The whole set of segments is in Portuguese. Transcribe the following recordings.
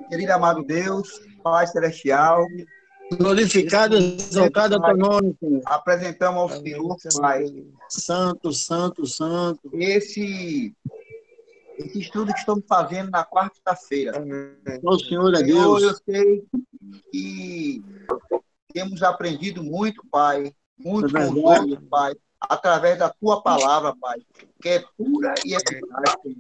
Querido amado Deus, Pai Celestial, Glorificado e exaltado é o teu nome, Senhor. apresentamos ao Senhor, Pai, Santo, santo, santo. esse estudo que estamos fazendo na quarta-feira. O Senhor é Senhor, eu Deus. sei que temos aprendido muito, Pai, muito É com os verdade. outros, Pai, através da Tua palavra, Pai, que é pura e eficaz, Senhor.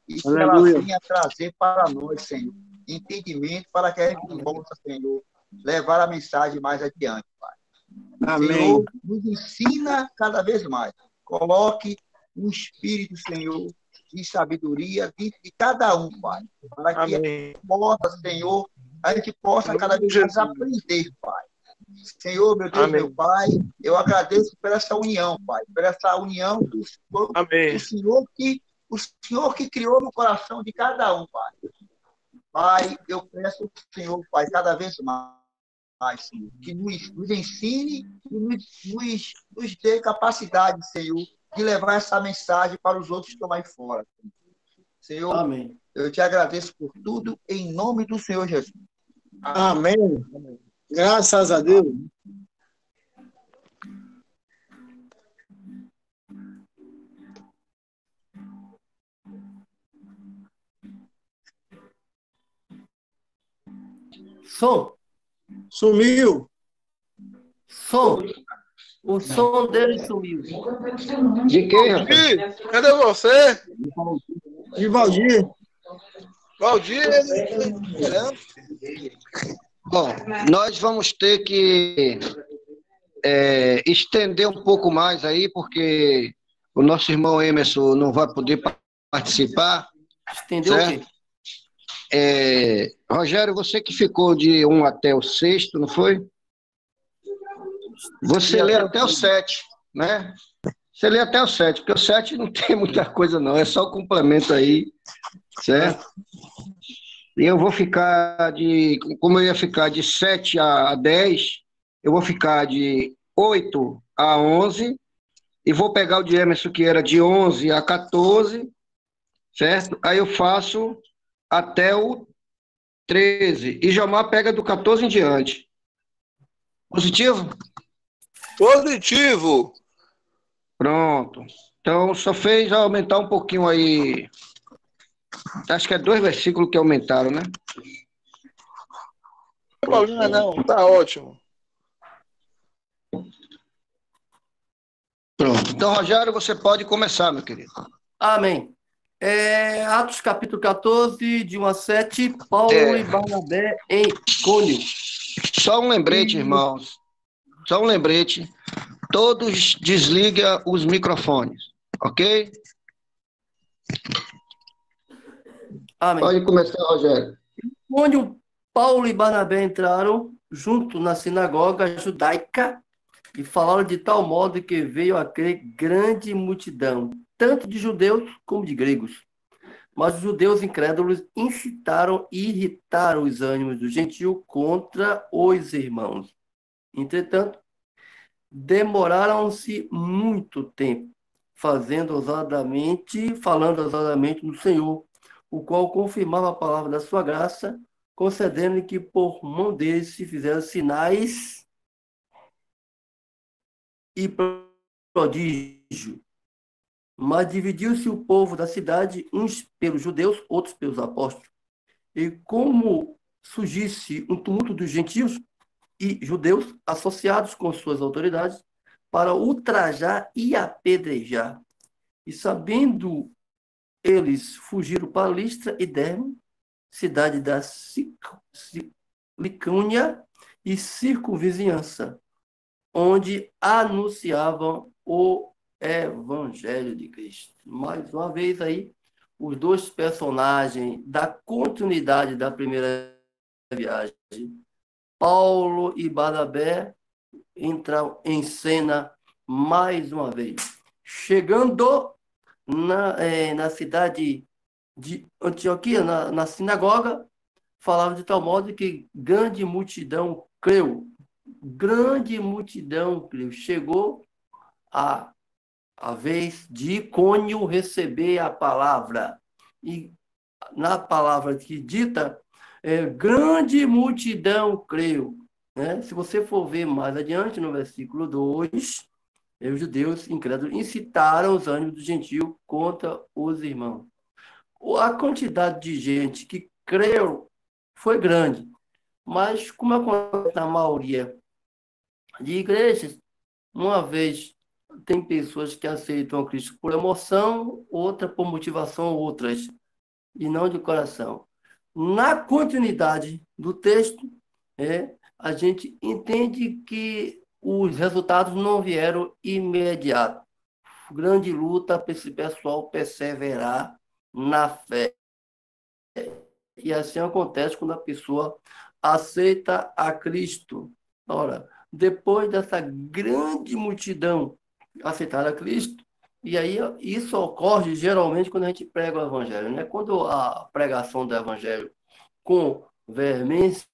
E que ela Aleluia. venha trazer para nós, Senhor, entendimento para que a gente possa, Senhor, levar a mensagem mais adiante, Pai. Amém. Senhor, nos ensina cada vez mais. Coloque um espírito, Senhor, de sabedoria dentro de cada um, Pai. Para que a gente possa, Senhor, a gente possa cada vez mais aprender, Pai. Senhor, meu Deus, meu Pai, eu agradeço por essa união, Pai, por essa união do Senhor que criou no coração de cada um, Pai. Pai, eu peço ao Senhor, Pai, cada vez mais, Senhor, que nos ensine e nos dê capacidade, Senhor, de levar essa mensagem para os outros que estão aí fora. Senhor, Amém. eu te agradeço por tudo, em nome do Senhor Jesus. Amém. Graças a Deus. Som. Sumiu. Som. O som dele sumiu. De quem, rapaz? Valdir, cadê você? De Valdir. Valdir, Bom, nós vamos ter que estender um pouco mais aí, porque o nosso irmão Emerson não vai poder participar. Estendeu o quê? Rogério, você que ficou de 1 até o 6º, não foi? Você lê até o 7, né? Você lê até o 7, porque o 7 não tem muita coisa, não. É só complemento aí, certo? E eu vou ficar como eu ia ficar de 7 a 10, eu vou ficar de 8 a 11, e vou pegar o de Emerson, que era de 11 a 14, certo? Aí eu faço até o 13, e Jomar pega do 14 em diante. Positivo? Positivo. Pronto. Então, só fez aumentar um pouquinho aí. Acho que é 2 versículos que aumentaram, né? Não tem problema não, tá ótimo. Pronto. Então, Rogério, você pode começar, meu querido. Amém. Atos capítulo 14, de 1 a 7, Paulo e Barnabé em Icônio. Só um lembrete, irmãos. Só um lembrete. Todos desliguem os microfones, ok? Amém. Pode começar, Rogério. Onde Paulo e Barnabé entraram junto na sinagoga judaica e falaram de tal modo que veio a crer grande multidão, tanto de judeus como de gregos. Mas os judeus incrédulos incitaram e irritaram os ânimos do gentio contra os irmãos. Entretanto, demoraram-se muito tempo, falando ousadamente no Senhor, o qual confirmava a palavra da sua graça, concedendo que por mão deles se fizeram sinais e prodígio. Mas dividiu-se o povo da cidade, uns pelos judeus, outros pelos apóstolos. E como surgisse um tumulto dos gentios e judeus associados com suas autoridades para ultrajar e apedrejar. E sabendo eles, fugiram para Listra e Derbe, cidade da Licânia e circunvizinhança, onde anunciavam o Evangelho de Cristo. Mais uma vez aí, os dois personagens da continuidade da primeira viagem, Paulo e Barnabé, entram em cena mais uma vez. Chegando na cidade de Antioquia, na sinagoga, falava de tal modo que grande multidão creu. Grande multidão creu. Chegou a vez de Icônio receber a palavra. E na palavra que dita, grande multidão creu. Né? Se você for ver mais adiante, no versículo 2, os judeus incrédulos incitaram os ânimos do gentio contra os irmãos. A quantidade de gente que creu foi grande, mas como acontece na maioria de igrejas, uma vez tem pessoas que aceitam a Cristo por emoção, outra por motivação, outras, e não de coração. Na continuidade do texto, a gente entende que os resultados não vieram imediato. Grande luta para esse pessoal perseverar na fé. E assim acontece quando a pessoa aceita a Cristo. Ora, depois dessa grande multidão aceitar a Cristo, e aí isso ocorre geralmente quando a gente prega o Evangelho, né? Quando a pregação do Evangelho com veemência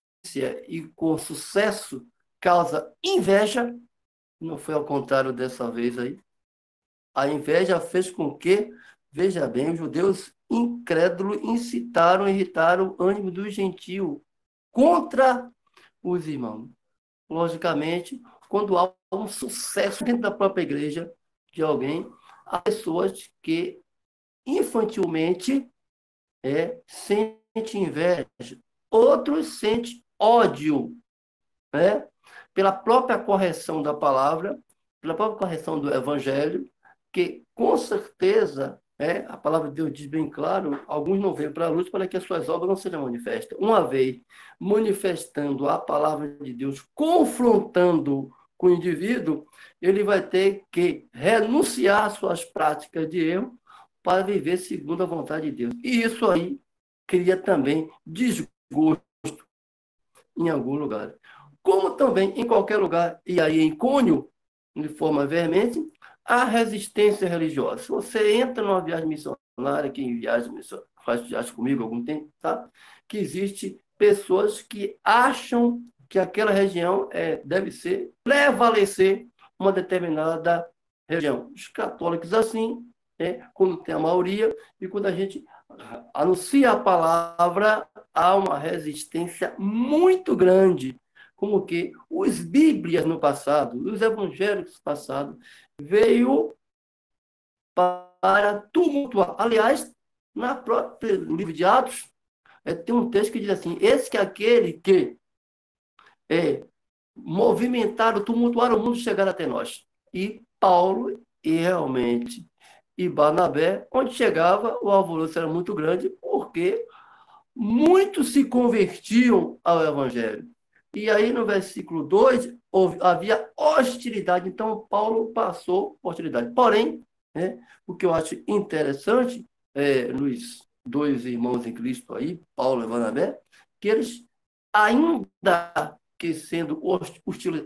e com sucesso causa inveja, não foi ao contrário dessa vez aí. A inveja fez com que, veja bem, os judeus incrédulos incitaram e irritaram o ânimo do gentio contra os irmãos. Logicamente, quando há um sucesso dentro da própria igreja de alguém, há pessoas que infantilmente sentem inveja, outros sentem ódio, né? Pela própria correção da palavra, pela própria correção do evangelho, que com certeza, a palavra de Deus diz bem claro, alguns não veem para a luz para que as suas obras não sejam manifestas. Uma vez manifestando a palavra de Deus, confrontando com o indivíduo, ele vai ter que renunciar às suas práticas de erro para viver segundo a vontade de Deus. E isso aí cria também desgosto em algum lugar. Como também em qualquer lugar, e aí em cunho, de forma veemente, a resistência religiosa. Se você entra numa viagem missionária, quem faz viagem comigo há algum tempo, sabe? Que existe pessoas que acham que aquela região deve prevalecer uma determinada região. Os católicos assim, quando tem a maioria, e quando a gente anuncia a palavra, há uma resistência muito grande, como que os Bíblias no passado, os evangélicos no passado, veio para tumultuar. Aliás, na própria livro de Atos, tem um texto que diz assim: esse que é aquele que movimentaram, tumultuaram o mundo, chegaram até nós. E Paulo, e Barnabé, onde chegava, o alvoroço era muito grande, porque muitos se convertiam ao evangelho. E aí, no versículo 2, havia hostilidade. Então, Paulo passou hostilidade. Porém, o que eu acho interessante, nos dois irmãos em Cristo aí, Paulo e Barnabé, que eles, ainda que sendo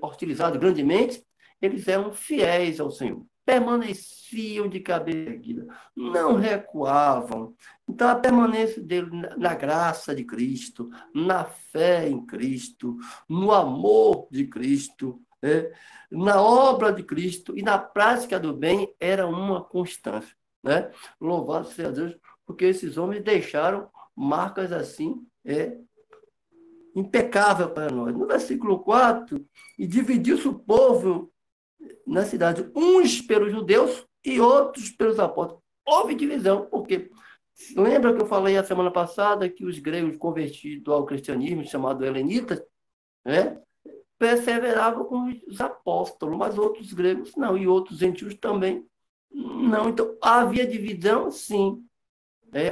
hostilizados grandemente, eles eram fiéis ao Senhor. Permaneciam de cabeça erguida, não recuavam. Então, a permanência dele na graça de Cristo, na fé em Cristo, no amor de Cristo, na obra de Cristo e na prática do bem era uma constância. Louvado seja Deus, porque esses homens deixaram marcas assim, impecável para nós. No versículo 4, e dividiu-se o povo na cidade, uns pelos judeus e outros pelos apóstolos. Houve divisão, porque lembra que eu falei a semana passada que os gregos convertidos ao cristianismo, chamado helenitas, perseveravam com os apóstolos, mas outros gregos não, e outros gentios também não. Então, havia divisão, sim.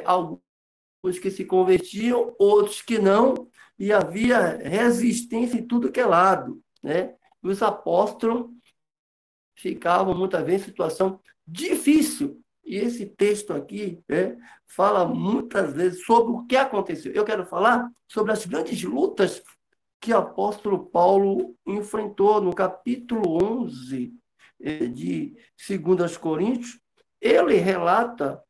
Alguns que se convertiam, outros que não, e havia resistência em tudo que é lado. Os apóstolos ficavam muitas vezes em situação difícil. E esse texto aqui fala muitas vezes sobre o que aconteceu. Eu quero falar sobre as grandes lutas que o apóstolo Paulo enfrentou no capítulo 11 de 2 Coríntios. Ele relata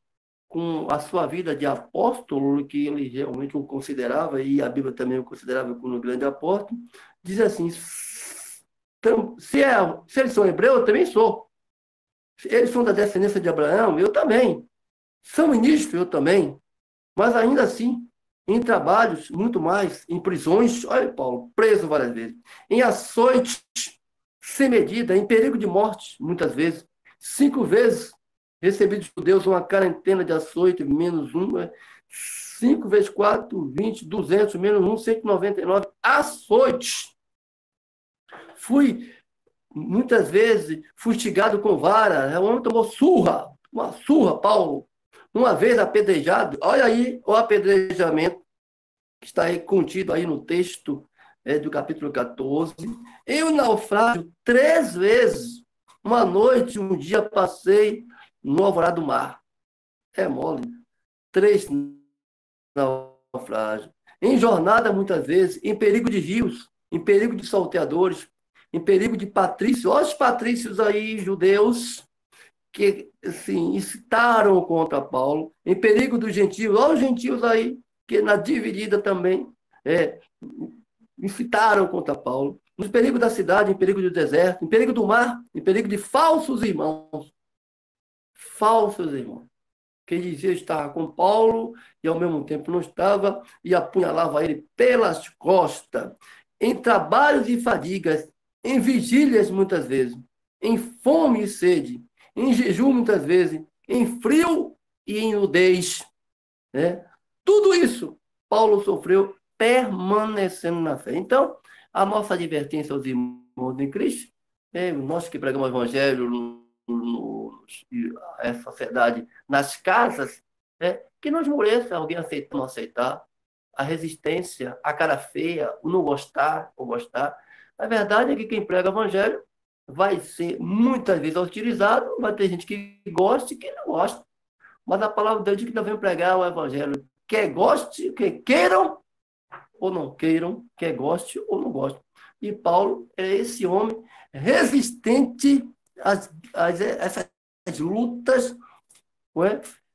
com a sua vida de apóstolo, que ele realmente o considerava, e a Bíblia também o considerava como um grande apóstolo, diz assim: se eles são hebreus, eu também sou. Se eles são da descendência de Abraão, eu também. São ministros, eu também. Mas ainda assim, em trabalhos, muito mais, em prisões, olha, Paulo, preso várias vezes, em açoites sem medida, em perigo de morte, muitas vezes. 5 vezes recebi de judeus uma quarentena de açoite, menos um, 5 vezes 4, 20, 200, menos um, 199 açoites. Fui, muitas vezes, fustigado com vara. O homem tomou surra, uma surra, Paulo. Uma vez apedrejado, olha aí o apedrejamento que está aí contido aí no texto do capítulo 14. Em um naufrágio, 3 vezes. Uma noite, um dia passei no alvorada do mar. É mole. 3 naufrágios. Em jornada, muitas vezes, em perigo de rios, em perigo de salteadores, em perigo de patrícios. Olha os patrícios aí, judeus, que assim, incitaram contra Paulo, em perigo dos gentios. Olha os gentios aí, que na dividida também incitaram contra Paulo. Nos perigos da cidade, em perigo do deserto, em perigo do mar, em perigo de falsos irmãos. Falsos irmãos. Que dizia estar com Paulo e ao mesmo tempo não estava, e apunhalava ele pelas costas, em trabalhos e fadigas, em vigílias muitas vezes, em fome e sede, em jejum muitas vezes, em frio e em nudez. Né? Tudo isso Paulo sofreu permanecendo na fé. Então, a nossa advertência aos irmãos em Cristo, nós que pregamos o evangelho a sociedade, nas casas, que não esmoreça alguém aceitar ou não aceitar, a resistência, a cara feia, o não gostar ou gostar. A verdade é que quem prega o evangelho vai ser muitas vezes utilizado, vai ter gente que goste e que não gosta. Mas a palavra de Deus diz que nós vamos pregar o evangelho, quer goste, quer queiram ou não queiram, quer goste ou não goste. E Paulo é esse homem resistente a essas lutas,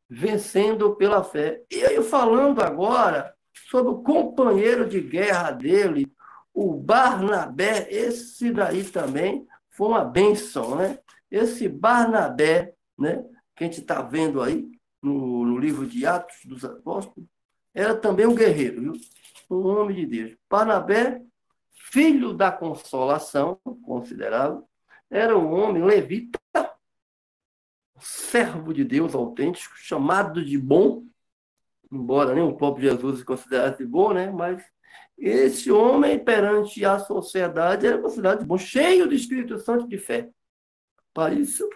vencendo pela fé. E aí, falando agora sobre o companheiro de guerra dele, o Barnabé, esse daí também foi uma bênção, né? Esse Barnabé, né, que a gente está vendo aí no livro de Atos dos Apóstolos, era também um guerreiro, viu? Um homem de Deus. Barnabé, filho da consolação, considerável, era um homem levita, servo de Deus autêntico, chamado de bom, embora nem o próprio Jesus se considerasse bom, né? Mas esse homem, perante a sociedade, era considerado bom, cheio do Espírito Santo e de fé. Para isso,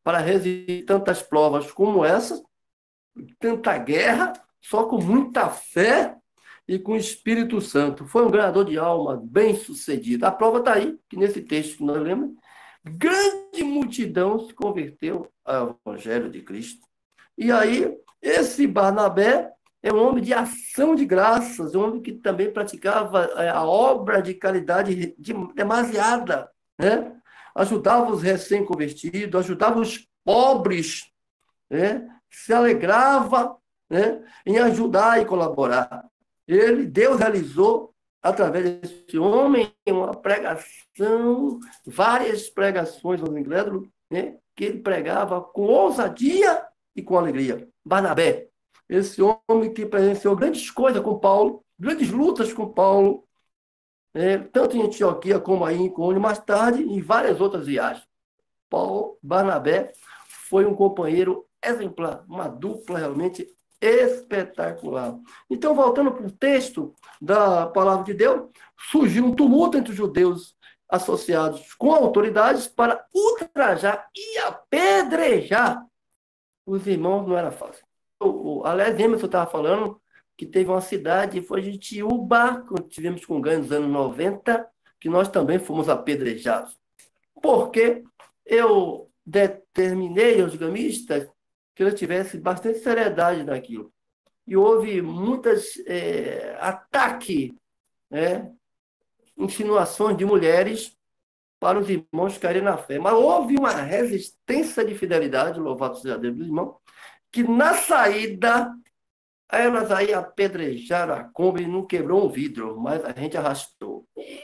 para resistir tantas provas como essa, tanta guerra, só com muita fé e com o Espírito Santo. Foi um ganhador de alma, bem-sucedido. A prova está aí, que nesse texto que nós lemos, grande multidão se converteu ao Evangelho de Cristo. E aí, esse Barnabé é um homem de ação de graças, um homem que também praticava a obra de caridade demasiada, né? Ajudava os recém-convertidos, ajudava os pobres, né? Se alegrava, né, em ajudar e colaborar. Deus realizou, através desse homem, uma pregação, várias pregações aos incrédulos, né, que ele pregava com ousadia e com alegria. Barnabé, esse homem que presenciou grandes coisas com Paulo, grandes lutas com Paulo, tanto em Antioquia como aí em Icônio, mais tarde, em várias outras viagens. Barnabé foi um companheiro exemplar, uma dupla realmente espetacular. Então, voltando para o texto da palavra de Deus, surgiu um tumulto entre os judeus associados com autoridades para ultrajar e apedrejar os irmãos. Não era fácil. Aliás, Emerson estava falando que teve uma cidade, foi de Tiúba, quando tivemos com ganho nos anos 90, que nós também fomos apedrejados. Porque eu determinei aos gamistas que eu tivesse bastante seriedade naquilo. E houve muitos ataques, insinuações de mulheres para os irmãos caírem na fé. Mas houve uma resistência de fidelidade, louvado seja Deus, irmão, que na saída elas aí apedrejaram a Kombi e não quebrou um vidro, mas a gente arrastou. E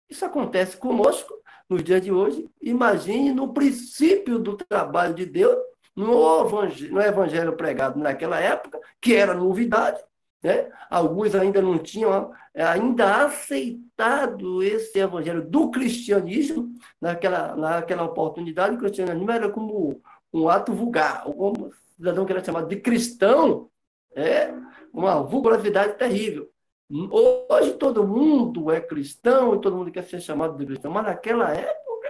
isso acontece conosco nos dias de hoje. Imagine no princípio do trabalho de Deus, no evangelho pregado naquela época, que era novidade, né? Alguns ainda não tinham ainda aceitado esse evangelho do cristianismo. Naquela oportunidade, o cristianismo era como um ato vulgar, como o cidadão que era chamado de cristão, uma vulgaridade terrível. Hoje todo mundo é cristão e todo mundo quer ser chamado de cristão, mas naquela época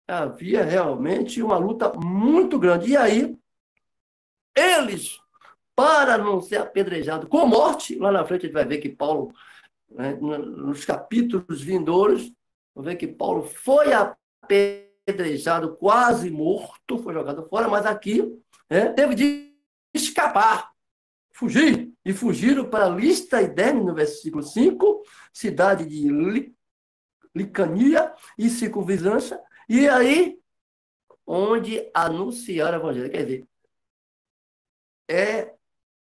havia realmente uma luta muito grande. E aí, eles, para não ser apedrejado com morte, lá na frente a gente vai ver que Paulo, né, nos capítulos vindouros, vai ver que Paulo foi apedrejado, quase morto, foi jogado fora, mas aqui teve de escapar, fugir. E fugiram para Listra e Derbe, no versículo 5, cidade de Licania e circunvizinhança, e aí, onde anunciaram o evangelho. Quer dizer,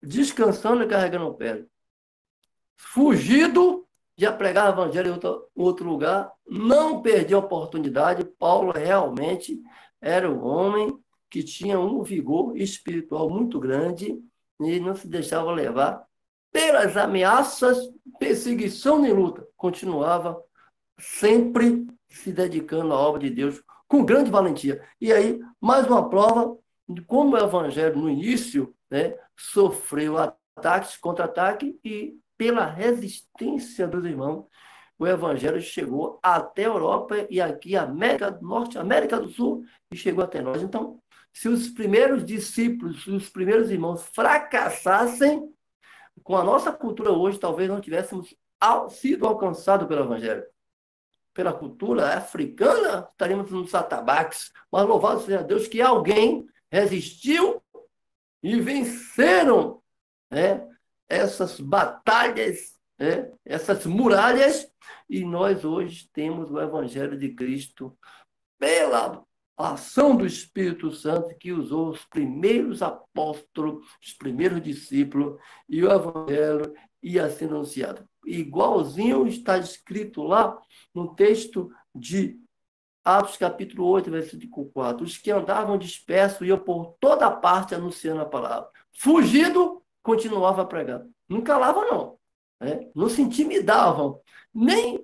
descansando e carregando o pé. Fugido, já pregava o evangelho em outro lugar, não perdia a oportunidade. Paulo realmente era um homem que tinha um vigor espiritual muito grande e não se deixava levar pelas ameaças, perseguição e luta. Continuava sempre se dedicando à obra de Deus com grande valentia. E aí, mais uma prova de como o evangelho, no início, sofreu ataques, contra-ataque, e pela resistência dos irmãos, o evangelho chegou até a Europa e aqui América do Norte, América do Sul, e chegou até nós. Então, se os primeiros discípulos, os primeiros irmãos fracassassem, com a nossa cultura hoje, talvez não tivéssemos sido alcançados pelo evangelho. Pela cultura africana, estaríamos nos atabaques. Mas louvado seja Deus que alguém resistiu e venceram essas batalhas, essas muralhas, e nós hoje temos o Evangelho de Cristo pela ação do Espírito Santo que usou os primeiros apóstolos, os primeiros discípulos, e o Evangelho ia ser anunciado. Igualzinho está escrito lá no texto de Atos capítulo 8, versículo 4. Os que andavam dispersos iam por toda parte anunciando a palavra. Fugido, continuava a pregar. Não calava, não. Não se intimidavam. Nem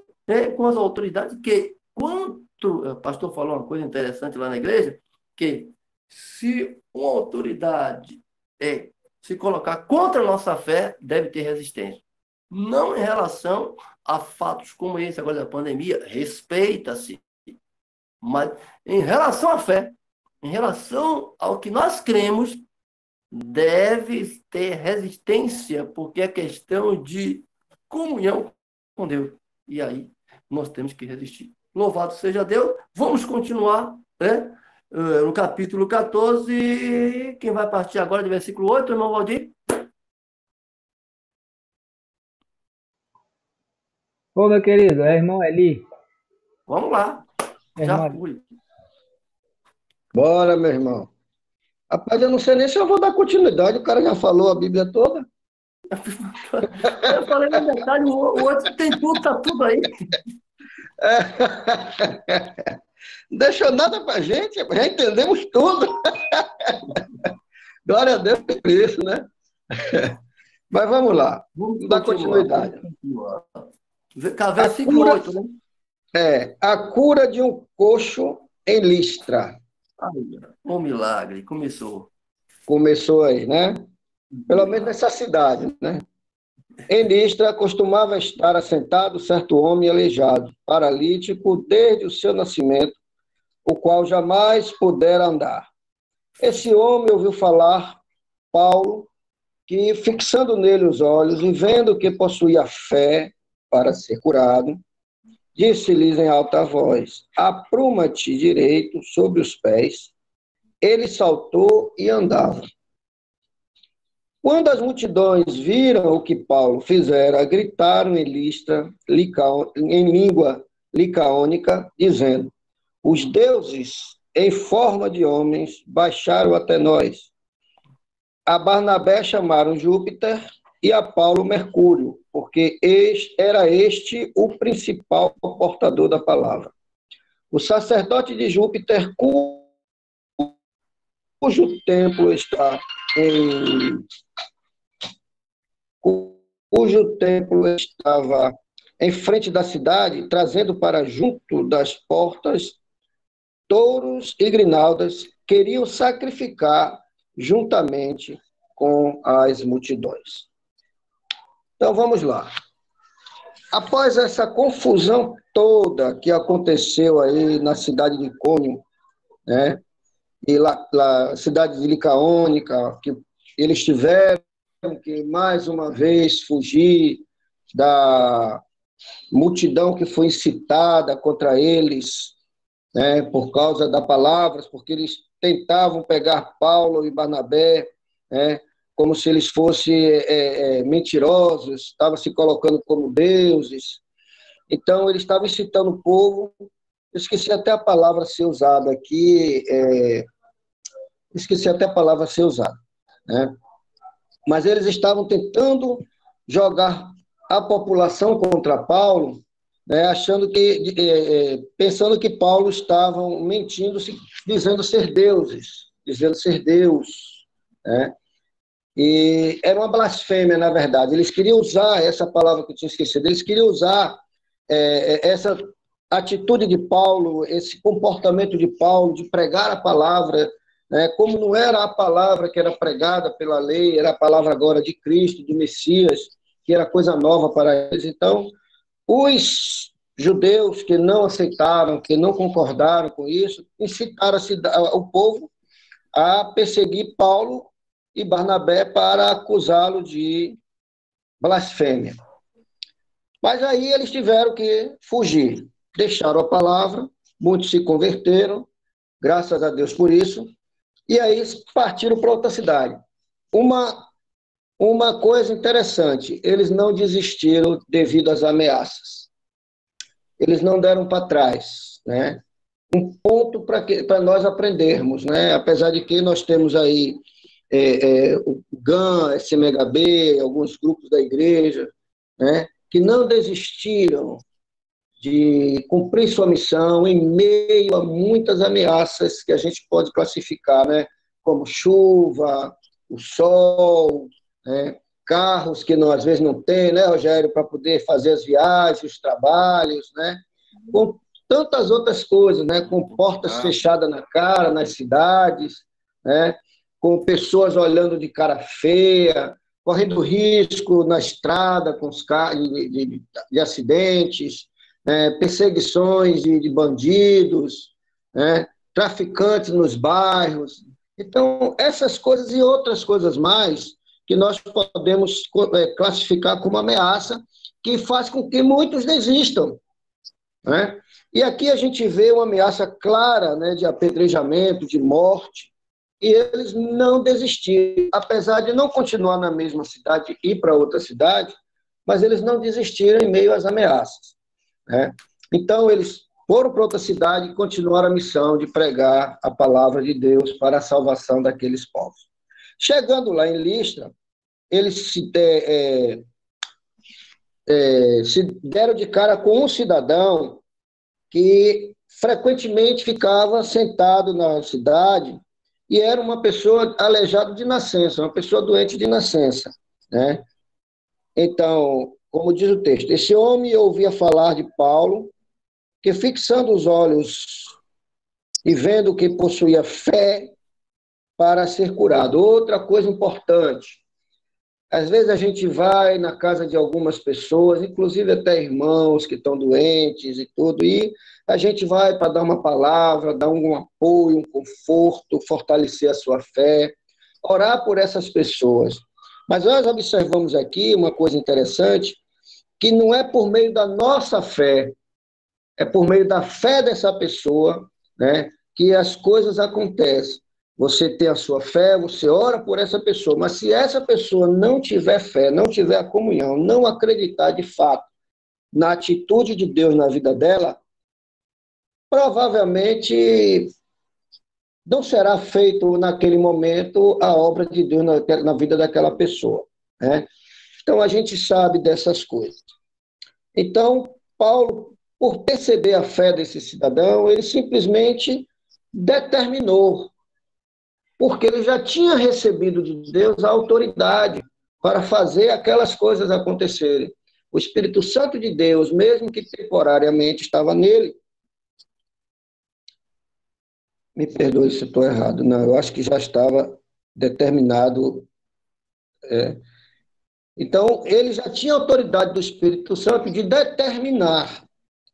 com as autoridades, que quanto... O pastor falou uma coisa interessante lá na igreja, que se uma autoridade se colocar contra a nossa fé, deve ter resistência. Não em relação a fatos como esse agora da pandemia, respeita-se. Mas em relação à fé, em relação ao que nós cremos, deve ter resistência, porque é questão de comunhão com Deus. E aí nós temos que resistir. Louvado seja Deus. Vamos continuar, no capítulo 14. Quem vai partir agora do versículo 8, irmão Valdir? Ô, meu querido, irmão Eli. Vamos lá. Já fui. Bora, meu irmão. Rapaz, eu não sei nem se eu vou dar continuidade, o cara já falou a Bíblia toda. Eu falei na metade, o outro tem tudo, tá tudo aí. Não deixou nada pra gente, já entendemos tudo. Glória a Deus por isso, né? Mas vamos lá, vamos dar continuidade. Versículo 8, né? A cura de um coxo em Listra. Um milagre, começou. Começou aí, né? Pelo menos nessa cidade, né? Em Listra costumava estar assentado certo homem aleijado, paralítico desde o seu nascimento, o qual jamais pudera andar. Esse homem ouviu falar Paulo, que fixando nele os olhos e vendo que possuía fé para ser curado, disse-lhes em alta voz: apruma-te direito sobre os pés. Ele saltou e andava. Quando as multidões viram o que Paulo fizera, gritaram em Listra, em língua licaônica, dizendo: os deuses, em forma de homens, baixaram até nós. A Barnabé chamaram Júpiter e a Paulo Mercúrio, porque era este o principal portador da palavra. O sacerdote de Júpiter, cujo templo está em cujo templo estava em frente da cidade, trazendo para junto das portas touros e grinaldas, queriam sacrificar juntamente com as multidões. Então vamos lá. Após essa confusão toda que aconteceu aí na cidade de Icônio, né, e lá, cidade de Licaônica, que eles tiveram que mais uma vez fugir da multidão que foi incitada contra eles, né, por causa das palavras, porque eles tentavam pegar Paulo e Barnabé, né, como se eles fossem mentirosos, estavam se colocando como deuses. Então, eles estavam incitando o povo. Eu esqueci até a palavra a ser usada aqui, né? Mas eles estavam tentando jogar a população contra Paulo, né, pensando que Paulo estava mentindo, dizendo ser Deus, né? E era uma blasfêmia, na verdade. Eles queriam usar essa palavra que eu tinha esquecido, eles queriam usar essa atitude de Paulo, esse comportamento de Paulo, de pregar a palavra, né, como não era a palavra que era pregada pela lei, era a palavra agora de Cristo, de Messias, que era coisa nova para eles. Então, os judeus que não aceitaram, que não concordaram com isso, incitaram o povo a perseguir Paulo e Barnabé para acusá-lo de blasfêmia. Mas aí eles tiveram que fugir, deixaram a palavra, muitos se converteram, graças a Deus por isso, e aí partiram para outra cidade. Uma coisa interessante, eles não desistiram devido às ameaças. Eles não deram para trás, né? Um ponto para nós aprendermos, né? Apesar de que nós temos aí o GAN, SMHB, alguns grupos da igreja, né, que não desistiram de cumprir sua missão em meio a muitas ameaças que a gente pode classificar, né, como chuva, o sol, né, carros que às vezes não tem, né, Rogério, para poder fazer as viagens, os trabalhos, né, com tantas outras coisas, né, com portas fechadas na cara, nas cidades, né, com pessoas olhando de cara feia, correndo risco na estrada com os de acidentes, perseguições de bandidos, né, traficantes nos bairros. Então, essas coisas e outras coisas mais que nós podemos classificar como ameaça, que faz com que muitos desistam, né? E aqui a gente vê uma ameaça clara, né, de apedrejamento, de morte, e eles não desistiram, apesar de não continuar na mesma cidade e ir para outra cidade, mas eles não desistiram em meio às ameaças, né? Então, eles foram para outra cidade e continuaram a missão de pregar a palavra de Deus para a salvação daqueles povos. Chegando lá em Listra, eles se deram de cara com um cidadão que frequentemente ficava sentado na cidade e era uma pessoa aleijada de nascença, uma pessoa doente de nascença, né? Então, como diz o texto, esse homem ouvia falar de Paulo, que fixando os olhos e vendo que possuía fé para ser curado. Outra coisa importante, às vezes a gente vai na casa de algumas pessoas, inclusive até irmãos que estão doentes e tudo, e a gente vai para dar uma palavra, dar um apoio, um conforto, fortalecer a sua fé, orar por essas pessoas. Mas nós observamos aqui uma coisa interessante, que não é por meio da nossa fé, é por meio da fé dessa pessoa, né, que as coisas acontecem. Você tem a sua fé, você ora por essa pessoa, mas se essa pessoa não tiver fé, não tiver a comunhão, não acreditar de fato na atitude de Deus na vida dela, provavelmente não será feito naquele momento a obra de Deus na vida daquela pessoa, né? Então a gente sabe dessas coisas. Então, Paulo, por perceber a fé desse cidadão, ele simplesmente determinou, porque ele já tinha recebido de Deus a autoridade para fazer aquelas coisas acontecerem. O Espírito Santo de Deus, mesmo que temporariamente, estava nele. Me perdoe se estou errado. Não, eu acho que já estava determinado. Então, ele já tinha autoridade do Espírito Santo de determinar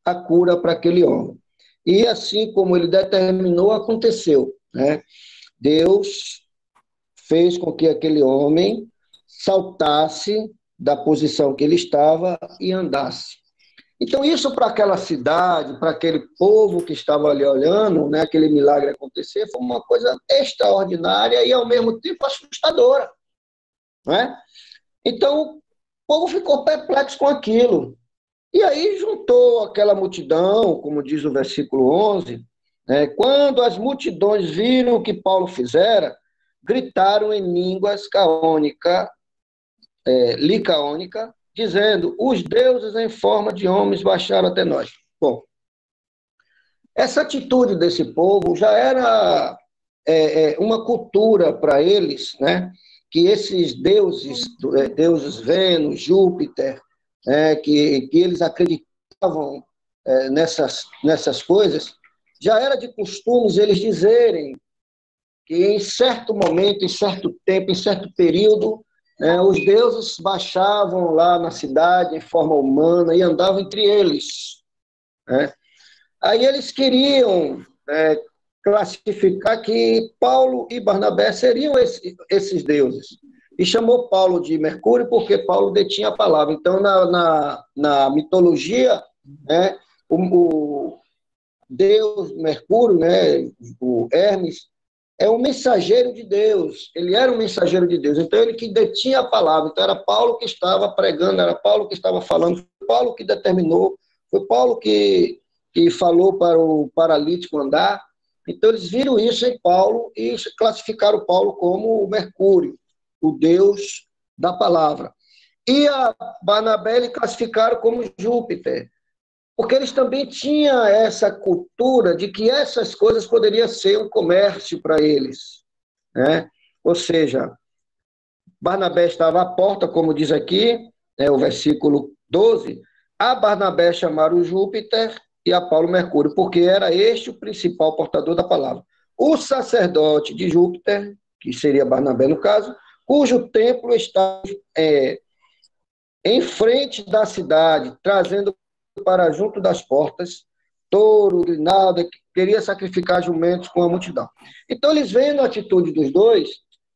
a cura para aquele homem. E assim como ele determinou, aconteceu, né? Deus fez com que aquele homem saltasse da posição que ele estava e andasse. Então, isso para aquela cidade, para aquele povo que estava ali olhando, né, aquele milagre acontecer, foi uma coisa extraordinária e, ao mesmo tempo, assustadora, né? Então, o povo ficou perplexo com aquilo. E aí juntou aquela multidão, como diz o versículo 11, né, quando as multidões viram o que Paulo fizera, gritaram em línguas licaônica, dizendo, os deuses em forma de homens baixaram até nós. Bom, essa atitude desse povo já era uma cultura para eles, né? Que esses deuses Vênus, Júpiter, que eles acreditavam nessas coisas, já era de costumes eles dizerem que em certo momento, em certo tempo, em certo período, os deuses baixavam lá na cidade em forma humana e andavam entre eles, né? Aí eles queriam classificar que Paulo e Barnabé seriam esses deuses. E chamou Paulo de Mercúrio porque Paulo detinha a palavra. Então, na mitologia, né, o deus Mercúrio, né, o Hermes, é um mensageiro de Deus. Ele era um mensageiro de Deus. Então, ele que detinha a palavra. Então, era Paulo que estava pregando, era Paulo que estava falando, foi Paulo que determinou, foi Paulo que falou para o paralítico andar. Então, eles viram isso em Paulo e classificaram Paulo como o Mercúrio, o Deus da palavra. E a Barnabé eles classificaram como Júpiter, porque eles também tinham essa cultura de que essas coisas poderiam ser um comércio para eles, né? Ou seja, Barnabé estava à porta, como diz aqui, o versículo 12, a Barnabé chamaram Júpiter e a Paulo Mercúrio, porque era este o principal portador da palavra. O sacerdote de Júpiter, que seria Barnabé no caso, cujo templo está em frente da cidade, trazendo para junto das portas touro, grinalda, que queria sacrificar jumentos com a multidão. Então, eles vendo a atitude dos dois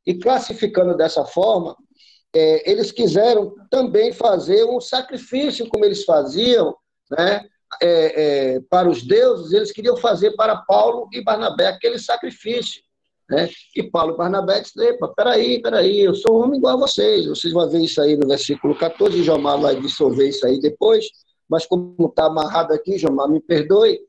e classificando dessa forma, eles quiseram também fazer um sacrifício, como eles faziam, né? Para os deuses, eles queriam fazer para Paulo e Barnabé aquele sacrifício, né? E Paulo e Barnabé disseram, peraí, eu sou um homem igual a vocês vão ver isso aí no versículo 14, e Jomar vai dissolver isso aí depois, mas como está amarrado aqui, Jomar, me perdoe,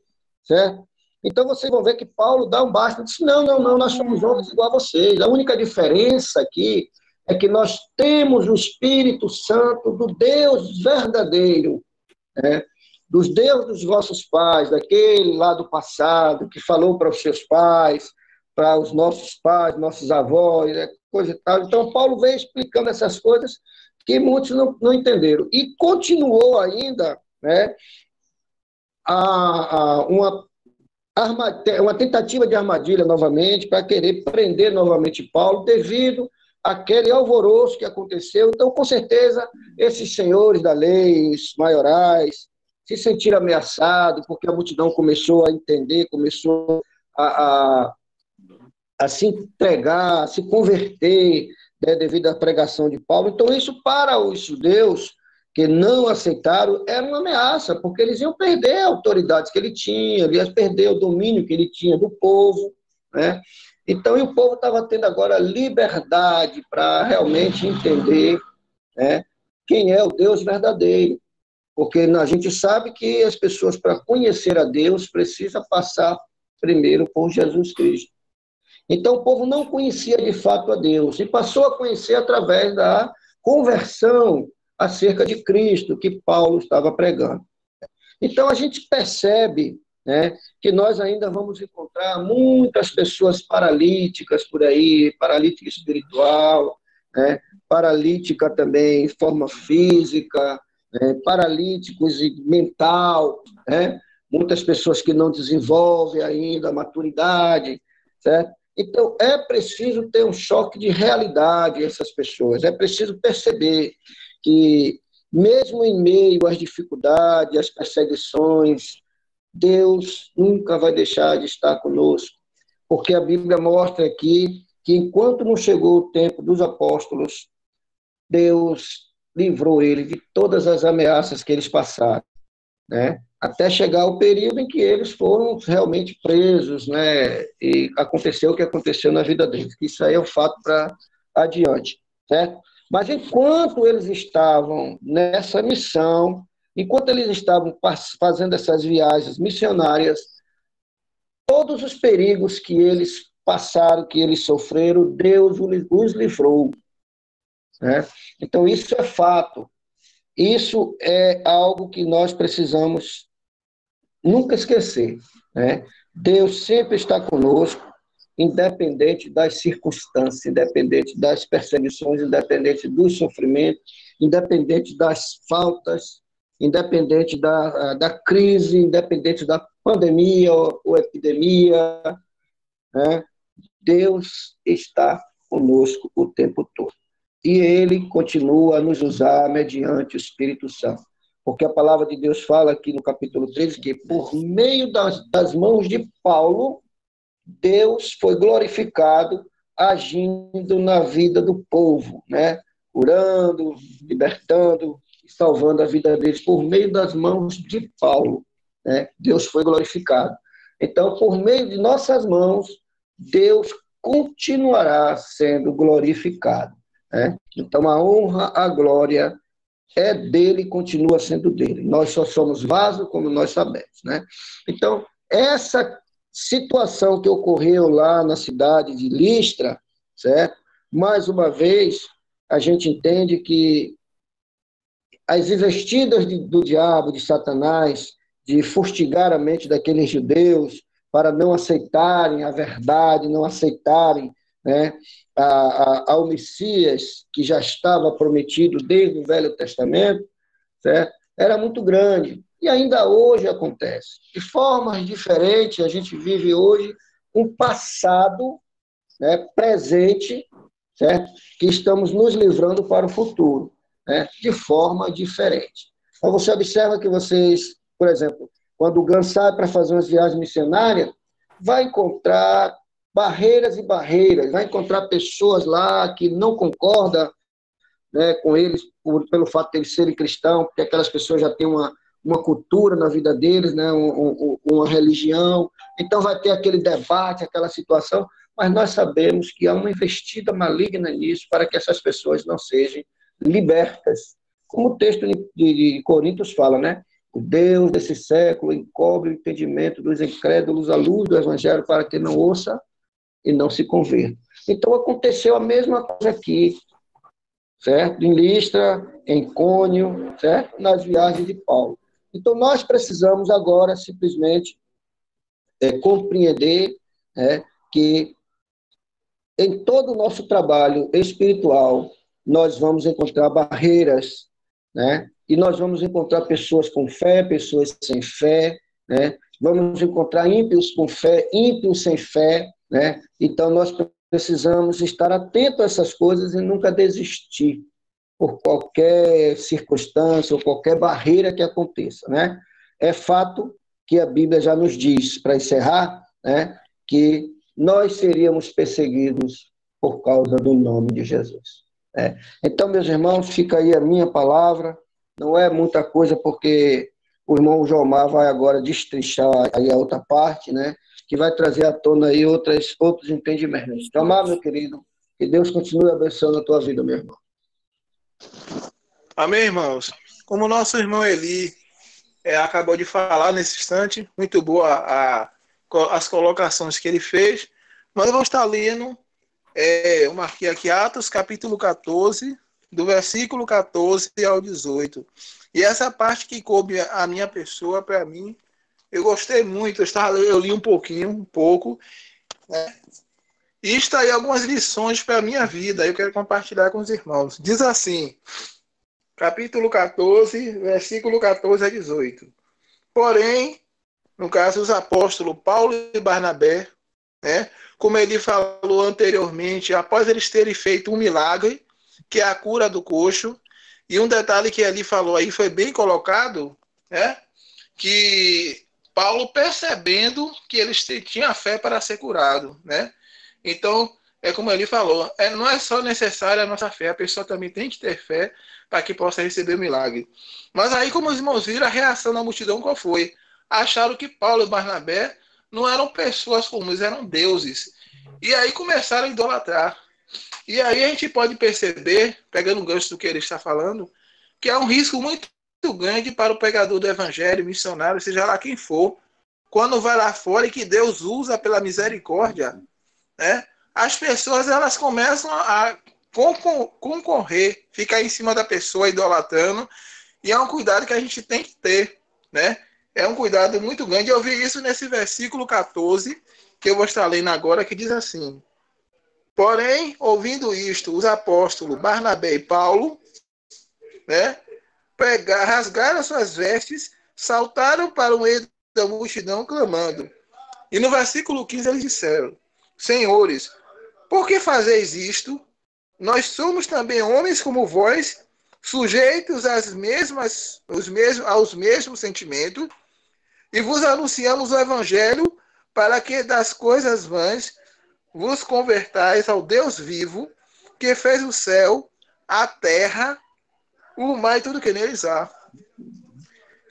certo? Então vocês vão ver que Paulo dá um basta, disse, não, nós somos homens igual a vocês, a única diferença aqui é que nós temos o Espírito Santo do Deus verdadeiro, né? Dos deuses dos vossos pais, daquele lá do passado, que falou para os seus pais, para os nossos pais, nossos avós, coisa e tal. Então, Paulo veio explicando essas coisas que muitos não entenderam. E continuou ainda, né, uma tentativa de armadilha novamente, para querer prender novamente Paulo, devido àquele alvoroço que aconteceu. Então, com certeza, esses senhores da lei, os maiorais, se sentiram ameaçados, porque a multidão começou a entender, começou a se entregar, a se converter, né, devido à pregação de Paulo. Então, isso para os judeus que não aceitaram era uma ameaça, porque eles iam perder a autoridade que ele tinha, eles iam perder o domínio que ele tinha do povo, né? Então, e o povo estava tendo agora liberdade para realmente entender, né, quem é o Deus verdadeiro. Porque a gente sabe que as pessoas, para conhecer a Deus, precisam passar primeiro por Jesus Cristo. Então, o povo não conhecia de fato a Deus, e passou a conhecer através da conversão acerca de Cristo, que Paulo estava pregando. Então, a gente percebe, né, que nós ainda vamos encontrar muitas pessoas paralíticas por aí, paralítica espiritual, né? Paralítica também, forma física, paralíticos e mental, né? Muitas pessoas que não desenvolvem ainda a maturidade, certo? Então, é preciso ter um choque de realidade essas pessoas, é preciso perceber que, mesmo em meio às dificuldades, às perseguições, Deus nunca vai deixar de estar conosco, porque a Bíblia mostra aqui que, enquanto não chegou o tempo dos apóstolos, Deus livrou ele de todas as ameaças que eles passaram, né? Até chegar o período em que eles foram realmente presos, né? E aconteceu o que aconteceu na vida deles. Isso aí é um fato para adiante, certo? Mas enquanto eles estavam nessa missão, enquanto eles estavam fazendo essas viagens missionárias, todos os perigos que eles passaram, que eles sofreram, Deus os livrou, né? Então, isso é fato. Isso é algo que nós precisamos nunca esquecer, né? Deus sempre está conosco, independente das circunstâncias, independente das perseguições, independente do sofrimento, independente das faltas, independente da crise, independente da pandemia ou epidemia, né? Deus está conosco o tempo todo. E Ele continua a nos usar mediante o Espírito Santo. Porque a palavra de Deus fala aqui no capítulo 13 que, por meio das mãos de Paulo, Deus foi glorificado agindo na vida do povo, né? Curando, libertando e salvando a vida deles por meio das mãos de Paulo, né? Deus foi glorificado. Então, por meio de nossas mãos, Deus continuará sendo glorificado, né? Então, a honra, a glória é dele e continua sendo dele. Nós só somos vaso, como nós sabemos, né? Então, essa situação que ocorreu lá na cidade de Listra, certo? Mais uma vez, a gente entende que as investidas do diabo, de Satanás, de fustigar a mente daqueles judeus para não aceitarem a verdade, não aceitarem, né, ao Messias, que já estava prometido desde o Velho Testamento, certo? Era muito grande. E ainda hoje acontece. De formas diferentes, a gente vive hoje um passado, né, presente, certo? Que estamos nos livrando para o futuro, né, de forma diferente. Então, você observa que vocês, por exemplo, quando o GAN sai para fazer umas viagens missionárias, vai encontrar barreiras e barreiras, vai encontrar pessoas lá que não concordam, né, com eles pelo fato de eles serem cristãos, porque aquelas pessoas já têm uma cultura na vida deles, né, uma religião, então vai ter aquele debate, aquela situação, mas nós sabemos que há uma investida maligna nisso para que essas pessoas não sejam libertas. Como o texto de Coríntios fala, né? O Deus desse século encobre o entendimento dos incrédulos à luz do evangelho para que não ouça e não se converta. Então aconteceu a mesma coisa aqui, certo? Em Listra, em Icônio, certo? Nas viagens de Paulo. Então nós precisamos agora simplesmente compreender, que em todo o nosso trabalho espiritual nós vamos encontrar barreiras, né? E nós vamos encontrar pessoas com fé, pessoas sem fé, né? Vamos encontrar ímpios com fé, ímpios sem fé, né? Então nós precisamos estar atentos a essas coisas e nunca desistir por qualquer circunstância ou qualquer barreira que aconteça, né? É fato que a Bíblia já nos diz, para encerrar, né, que nós seríamos perseguidos por causa do nome de Jesus. Então, meus irmãos, fica aí a minha palavra. Não é muita coisa, porque o irmão Jomar vai agora destrinchar aí a outra parte, né, que vai trazer à tona aí outros entendimentos. Jomar, meu querido, que Deus continue abençoando a tua vida, meu irmão. Amém, irmãos? Como o nosso irmão Eli acabou de falar nesse instante, muito boa as colocações que ele fez, mas eu vou estar lendo, eu marquei aqui Atos capítulo 14, do versículo 14 ao 18. E essa parte que coube a minha pessoa, para mim, eu gostei muito, eu li um pouco, né? E está aí algumas lições para a minha vida. Eu quero compartilhar com os irmãos. Diz assim, capítulo 14, versículo 14 a 18. Porém, no caso, os apóstolos Paulo e Barnabé, né, como ele falou anteriormente, após eles terem feito um milagre, que é a cura do coxo, e um detalhe que ele falou aí foi bem colocado, né, que Paulo percebendo que eles tinham fé para ser curado, né? Então, é como ele falou, não é só necessária a nossa fé, a pessoa também tem que ter fé para que possa receber o milagre. Mas aí, como os irmãos viram, a reação da multidão qual foi? Acharam que Paulo e Barnabé não eram pessoas comuns, eram deuses. E aí começaram a idolatrar. E aí a gente pode perceber, pegando o gancho do que ele está falando, que é um risco muito grande para o pregador do evangelho, missionário, seja lá quem for, quando vai lá fora e que Deus usa pela misericórdia, né? As pessoas elas começam a concorrer, ficar em cima da pessoa idolatrando, e é um cuidado que a gente tem que ter, né? É um cuidado muito grande. Eu vi isso nesse versículo 14, que eu vou estar lendo agora, que diz assim: porém, ouvindo isto, os apóstolos Barnabé e Paulo, né, rasgaram as suas vestes, saltaram para o meio da multidão clamando. E no versículo 15 eles disseram: Senhores, por que fazeis isto? Nós somos também homens como vós, sujeitos aos mesmos sentimentos, e vos anunciamos o evangelho para que das coisas vãs vos convertais ao Deus vivo, que fez o céu, a terra, o mar e tudo que neles há.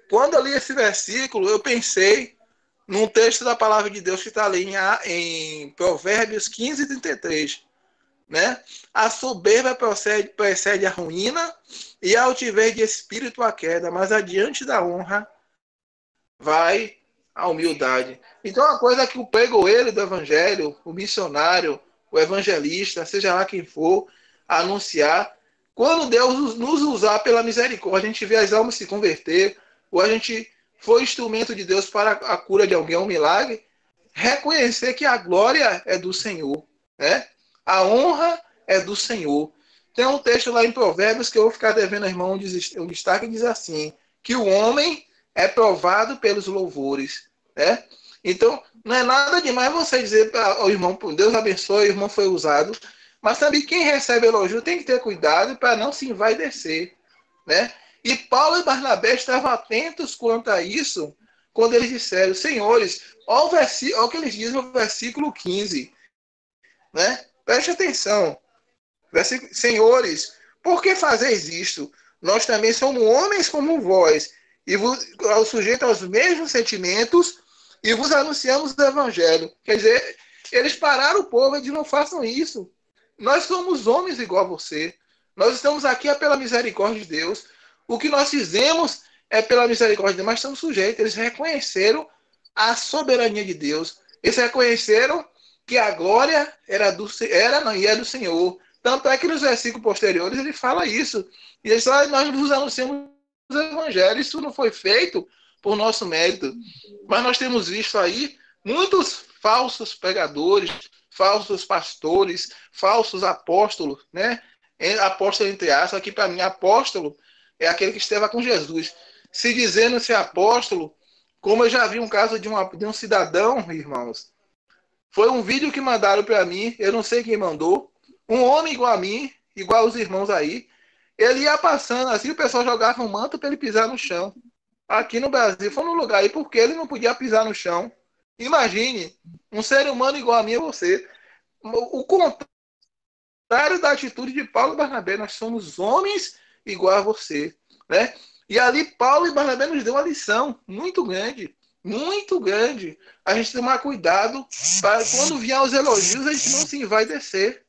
Quando eu li esse versículo, eu pensei num texto da palavra de Deus que está ali em Provérbios 15, 33. Né? A soberba precede a ruína e a altivez de espírito a queda, mas adiante da honra vai a humildade. Então, a coisa que o pregoeiro do evangelho, o missionário, o evangelista, seja lá quem for, anunciar, quando Deus nos usar pela misericórdia, a gente vê as almas se converter, ou a gente foi instrumento de Deus para a cura de alguém, um milagre, reconhecer que a glória é do Senhor, né? A honra é do Senhor. Tem um texto lá em Provérbios que eu vou ficar devendo, irmão, um destaque, diz assim, que o homem é provado pelos louvores, né? Então, não é nada demais você dizer ao irmão, Deus abençoe, o irmão foi usado, mas também quem recebe elogio tem que ter cuidado para não se envaidecer, né? E Paulo e Barnabé estavam atentos quanto a isso, quando eles disseram: Senhores, olha o que eles dizem no versículo 15, né? Preste atenção. Senhores, por que fazeis isto? Nós também somos homens como vós, e ao sujeito aos mesmos sentimentos, e vos anunciamos o evangelho. Quer dizer, eles pararam o povo e disseram: não façam isso. Nós somos homens igual a você. Nós estamos aqui pela misericórdia de Deus. O que nós fizemos é pela misericórdia de Deus, mas estamos sujeitos. Eles reconheceram a soberania de Deus. Eles reconheceram que a glória era do Senhor. Tanto é que nos versículos posteriores ele fala isso. E ele fala: nós vos anunciamos o evangelho. Isso não foi feito por nosso mérito. Mas nós temos visto aí muitos falsos pregadores, falsos pastores, falsos apóstolos, né? Apóstolo entre aspas, aqui para mim, apóstolo é aquele que esteve com Jesus. Se dizendo ser apóstolo, como eu já vi um caso de um cidadão, irmãos, foi um vídeo que mandaram para mim, eu não sei quem mandou, um homem igual a mim, igual os irmãos aí, ele ia passando assim, o pessoal jogava um manto para ele pisar no chão. Aqui no Brasil, foi num lugar aí, porque ele não podia pisar no chão. Imagine, um ser humano igual a mim e você. O contrário da atitude de Paulo e Barnabé, nós somos homens igual a você, né? E ali Paulo e Barnabé nos deu uma lição muito grande, muito grande. A gente tem que tomar cuidado para quando vier os elogios, a gente não se envaidecer.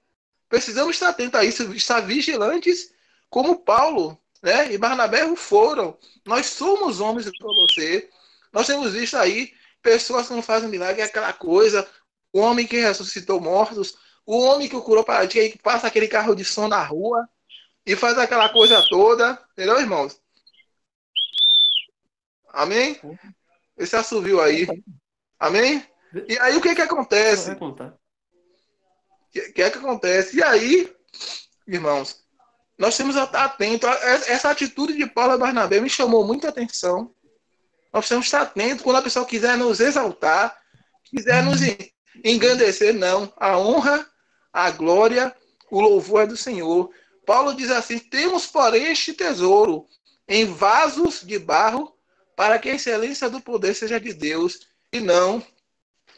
Precisamos estar atentos a isso, estar vigilantes como Paulo, né? E Barnabé o foram. Nós somos homens igual a você. Nós temos visto aí pessoas que não fazem milagre, é aquela coisa, o homem que ressuscitou mortos, o homem que curou paralítico, que passa aquele carro de som na rua e faz aquela coisa toda. Entendeu, irmãos? Amém? Esse assovio aí. Amém? E aí o que acontece? que é que acontece? E aí, irmãos, nós temos que estar atentos. Essa atitude de Paulo e Barnabé me chamou muita atenção. Nós precisamos estar atentos quando a pessoa quiser nos exaltar, quiser nos engrandecer, não. A honra, a glória, o louvor é do Senhor. Paulo diz assim: temos, porém, este tesouro em vasos de barro, para que a excelência do poder seja de Deus e não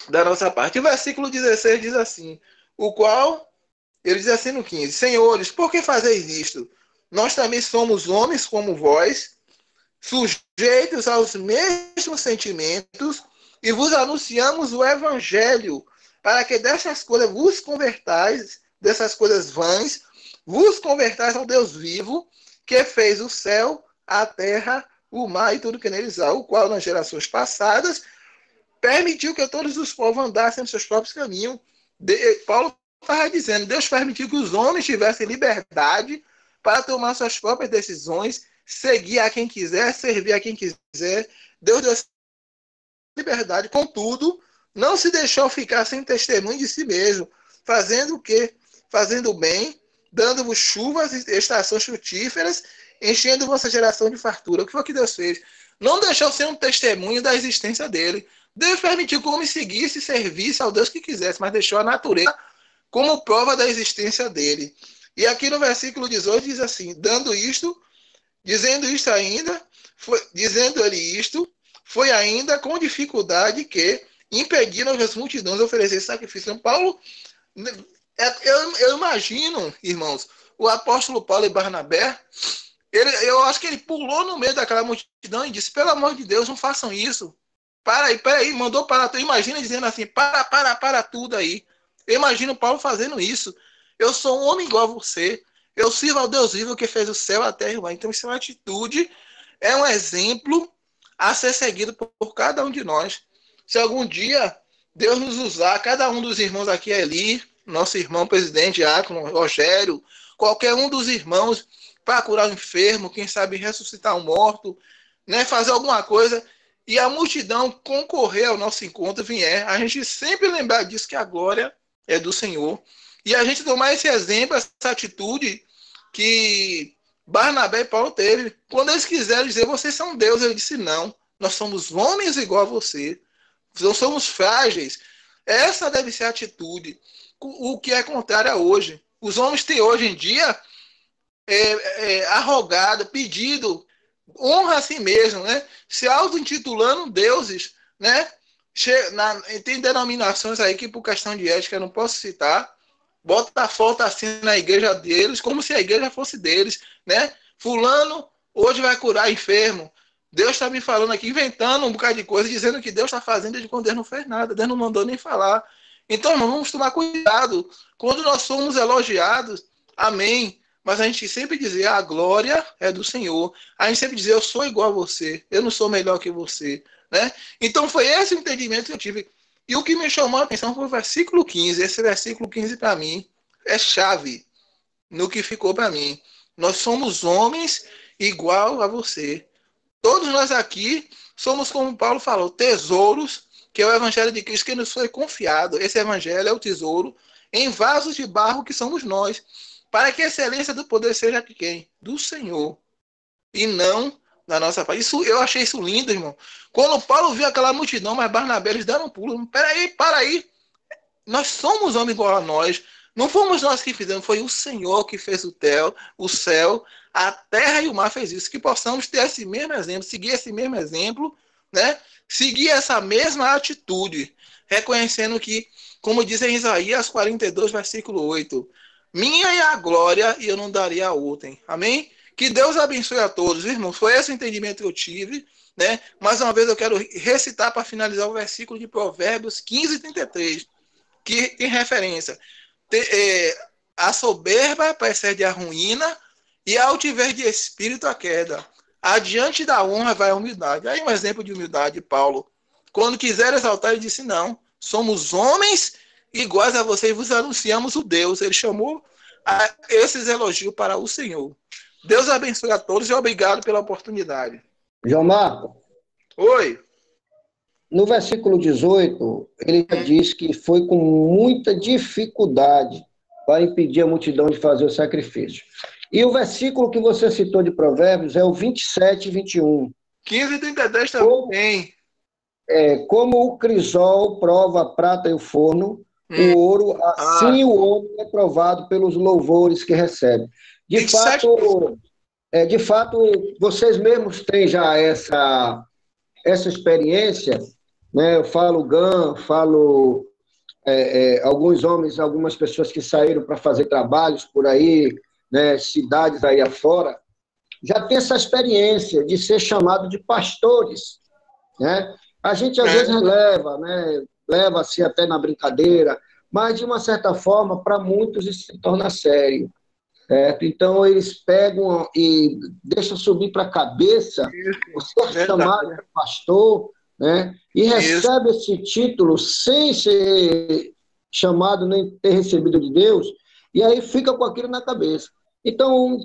da nossa parte. O versículo 16 diz assim, o qual, ele diz assim no 15, senhores, por que fazeis isto? Nós também somos homens como vós, sujeitos aos mesmos sentimentos, e vos anunciamos o evangelho, para que dessas coisas vos convertais, dessas coisas vãs, vos convertais ao Deus vivo, que fez o céu, a terra, o mar e tudo que neles há, o qual nas gerações passadas permitiu que todos os povos andassem nos seus próprios caminhos. Paulo estava dizendo, Deus permitiu que os homens tivessem liberdade para tomar suas próprias decisões, seguir a quem quiser, servir a quem quiser. Deus deu essa liberdade, contudo, não se deixou ficar sem testemunho de si mesmo, fazendo o quê? Fazendo o bem, dando-vos chuvas e estações frutíferas, enchendo vossa geração de fartura. O que foi que Deus fez? Não deixou ser um testemunho da existência dele. Deus permitiu que o homem seguisse e servisse ao Deus que quisesse, mas deixou a natureza como prova da existência dele. E aqui no versículo 18 diz assim, dizendo ele isto, foi ainda com dificuldade que impediram as multidões de oferecer sacrifício. Então, Paulo, eu imagino, irmãos, o apóstolo Paulo e Barnabé, eu acho que ele pulou no meio daquela multidão e disse, pelo amor de Deus, não façam isso. Para aí, mandou parar. Imagina dizendo assim, para tudo aí. Eu imagino Paulo fazendo isso. Eu sou um homem igual a você. Eu sirvo ao Deus vivo que fez o céu, a terra e o mar. Então, isso é uma atitude, é um exemplo a ser seguido por cada um de nós. Se algum dia Deus nos usar, cada um dos irmãos aqui ali, nosso irmão presidente, Diácono, Rogério, qualquer um dos irmãos, para curar o enfermo, quem sabe ressuscitar um morto, né, fazer alguma coisa, e a multidão concorrer ao nosso encontro, vier, a gente sempre lembrar disso, que a glória é do Senhor. E a gente tomar esse exemplo, essa atitude que Barnabé e Paulo teve. Quando eles quiseram dizer, vocês são Deus, ele disse, não, nós somos homens igual a você, não somos frágeis. Essa deve ser a atitude, o que é contrário a hoje. Os homens têm hoje em dia arrogado, pedido, honra a si mesmo, né? Se auto-intitulando deuses, né? Tem denominações aí que, por questão de ética, eu não posso citar, bota a foto assim na igreja deles, como se a igreja fosse deles, né? Fulano hoje vai curar enfermo. Deus está me falando aqui, inventando um bocado de coisa, dizendo que Deus está fazendo desde quando Deus não fez nada, Deus não mandou nem falar. Então, irmão, vamos tomar cuidado. Quando nós somos elogiados, amém. Mas a gente sempre dizer, a glória é do Senhor. A gente sempre dizer, eu sou igual a você, eu não sou melhor que você, né? Então foi esse o entendimento que eu tive. E o que me chamou a atenção foi o versículo 15. Esse versículo 15 para mim é chave no que ficou para mim. Nós somos homens igual a você. Todos nós aqui somos, como Paulo falou, tesouros, que é o evangelho de Cristo que nos foi confiado. Esse evangelho é o tesouro em vasos de barro que somos nós, para que a excelência do poder seja de quem? Do Senhor. E não da nossa parte. Eu achei isso lindo, irmão. Quando Paulo viu aquela multidão, mas Barnabé, eles deram um pulo. Peraí, para aí. Nós somos homens igual a nós. Não fomos nós que fizemos, foi o Senhor que fez o céu, a terra e o mar fez isso. Que possamos ter esse mesmo exemplo, seguir esse mesmo exemplo, né? Seguir essa mesma atitude, reconhecendo que, como diz em Isaías 42, versículo 8, minha é a glória e eu não daria a outrem. Amém? Que Deus abençoe a todos, irmãos. Foi esse o entendimento que eu tive, né? Mais uma vez eu quero recitar para finalizar o versículo de Provérbios 15, 33, que tem referência. A soberba precede a ruína e a altivez de espírito a queda. Adiante da honra vai a humildade. Aí um exemplo de humildade, Paulo. Quando quiser exaltar, ele disse, não, somos homens iguais a vocês, vos anunciamos o Deus. Ele chamou esses elogios para o Senhor. Deus abençoe a todos e obrigado pela oportunidade. João Marco. Oi. no versículo 18, ele diz que foi com muita dificuldade para impedir a multidão de fazer o sacrifício. E o versículo que você citou de Provérbios é o 27 e 21. 15 e 33 também. Como o crisol prova a prata e o forno, o ouro, assim o homem é provado pelos louvores que recebe. De fato, vocês mesmos têm já essa experiência, né? Eu falo falo alguns homens, algumas pessoas que saíram para fazer trabalhos por aí, né, cidades aí afora, já tem essa experiência de ser chamado de pastores, né? A gente às vezes leva-se até na brincadeira, mas de uma certa forma, para muitos isso se torna sério. Certo? Então eles pegam e deixam subir para a cabeça o ser chamado de pastor, né? E recebe esse título sem ser chamado nem ter recebido de Deus, e aí fica com aquilo na cabeça. Então,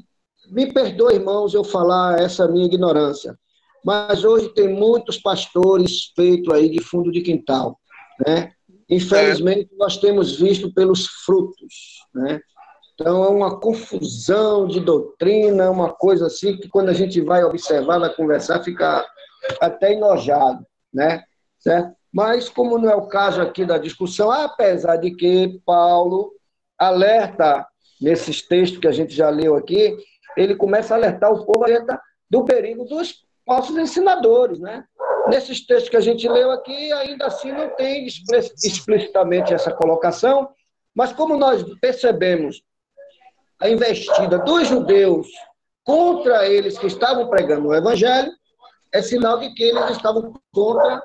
me perdoe, irmãos, eu falar essa minha ignorância, mas hoje tem muitos pastores feitos aí de fundo de quintal, né? Infelizmente, nós temos visto pelos frutos, né? Então, é uma confusão de doutrina, uma coisa assim que quando a gente vai observar, vai conversar, fica até enojado, né? Certo? Mas, como não é o caso aqui da discussão, apesar de que Paulo alerta, nesses textos que a gente já leu aqui, ele começa a alertar o povo do perigo dos falsos ensinadores, né? Nesses textos que a gente leu aqui, ainda assim não tem explicitamente essa colocação, mas como nós percebemos a investida dos judeus contra eles que estavam pregando o evangelho, é sinal de que eles estavam contra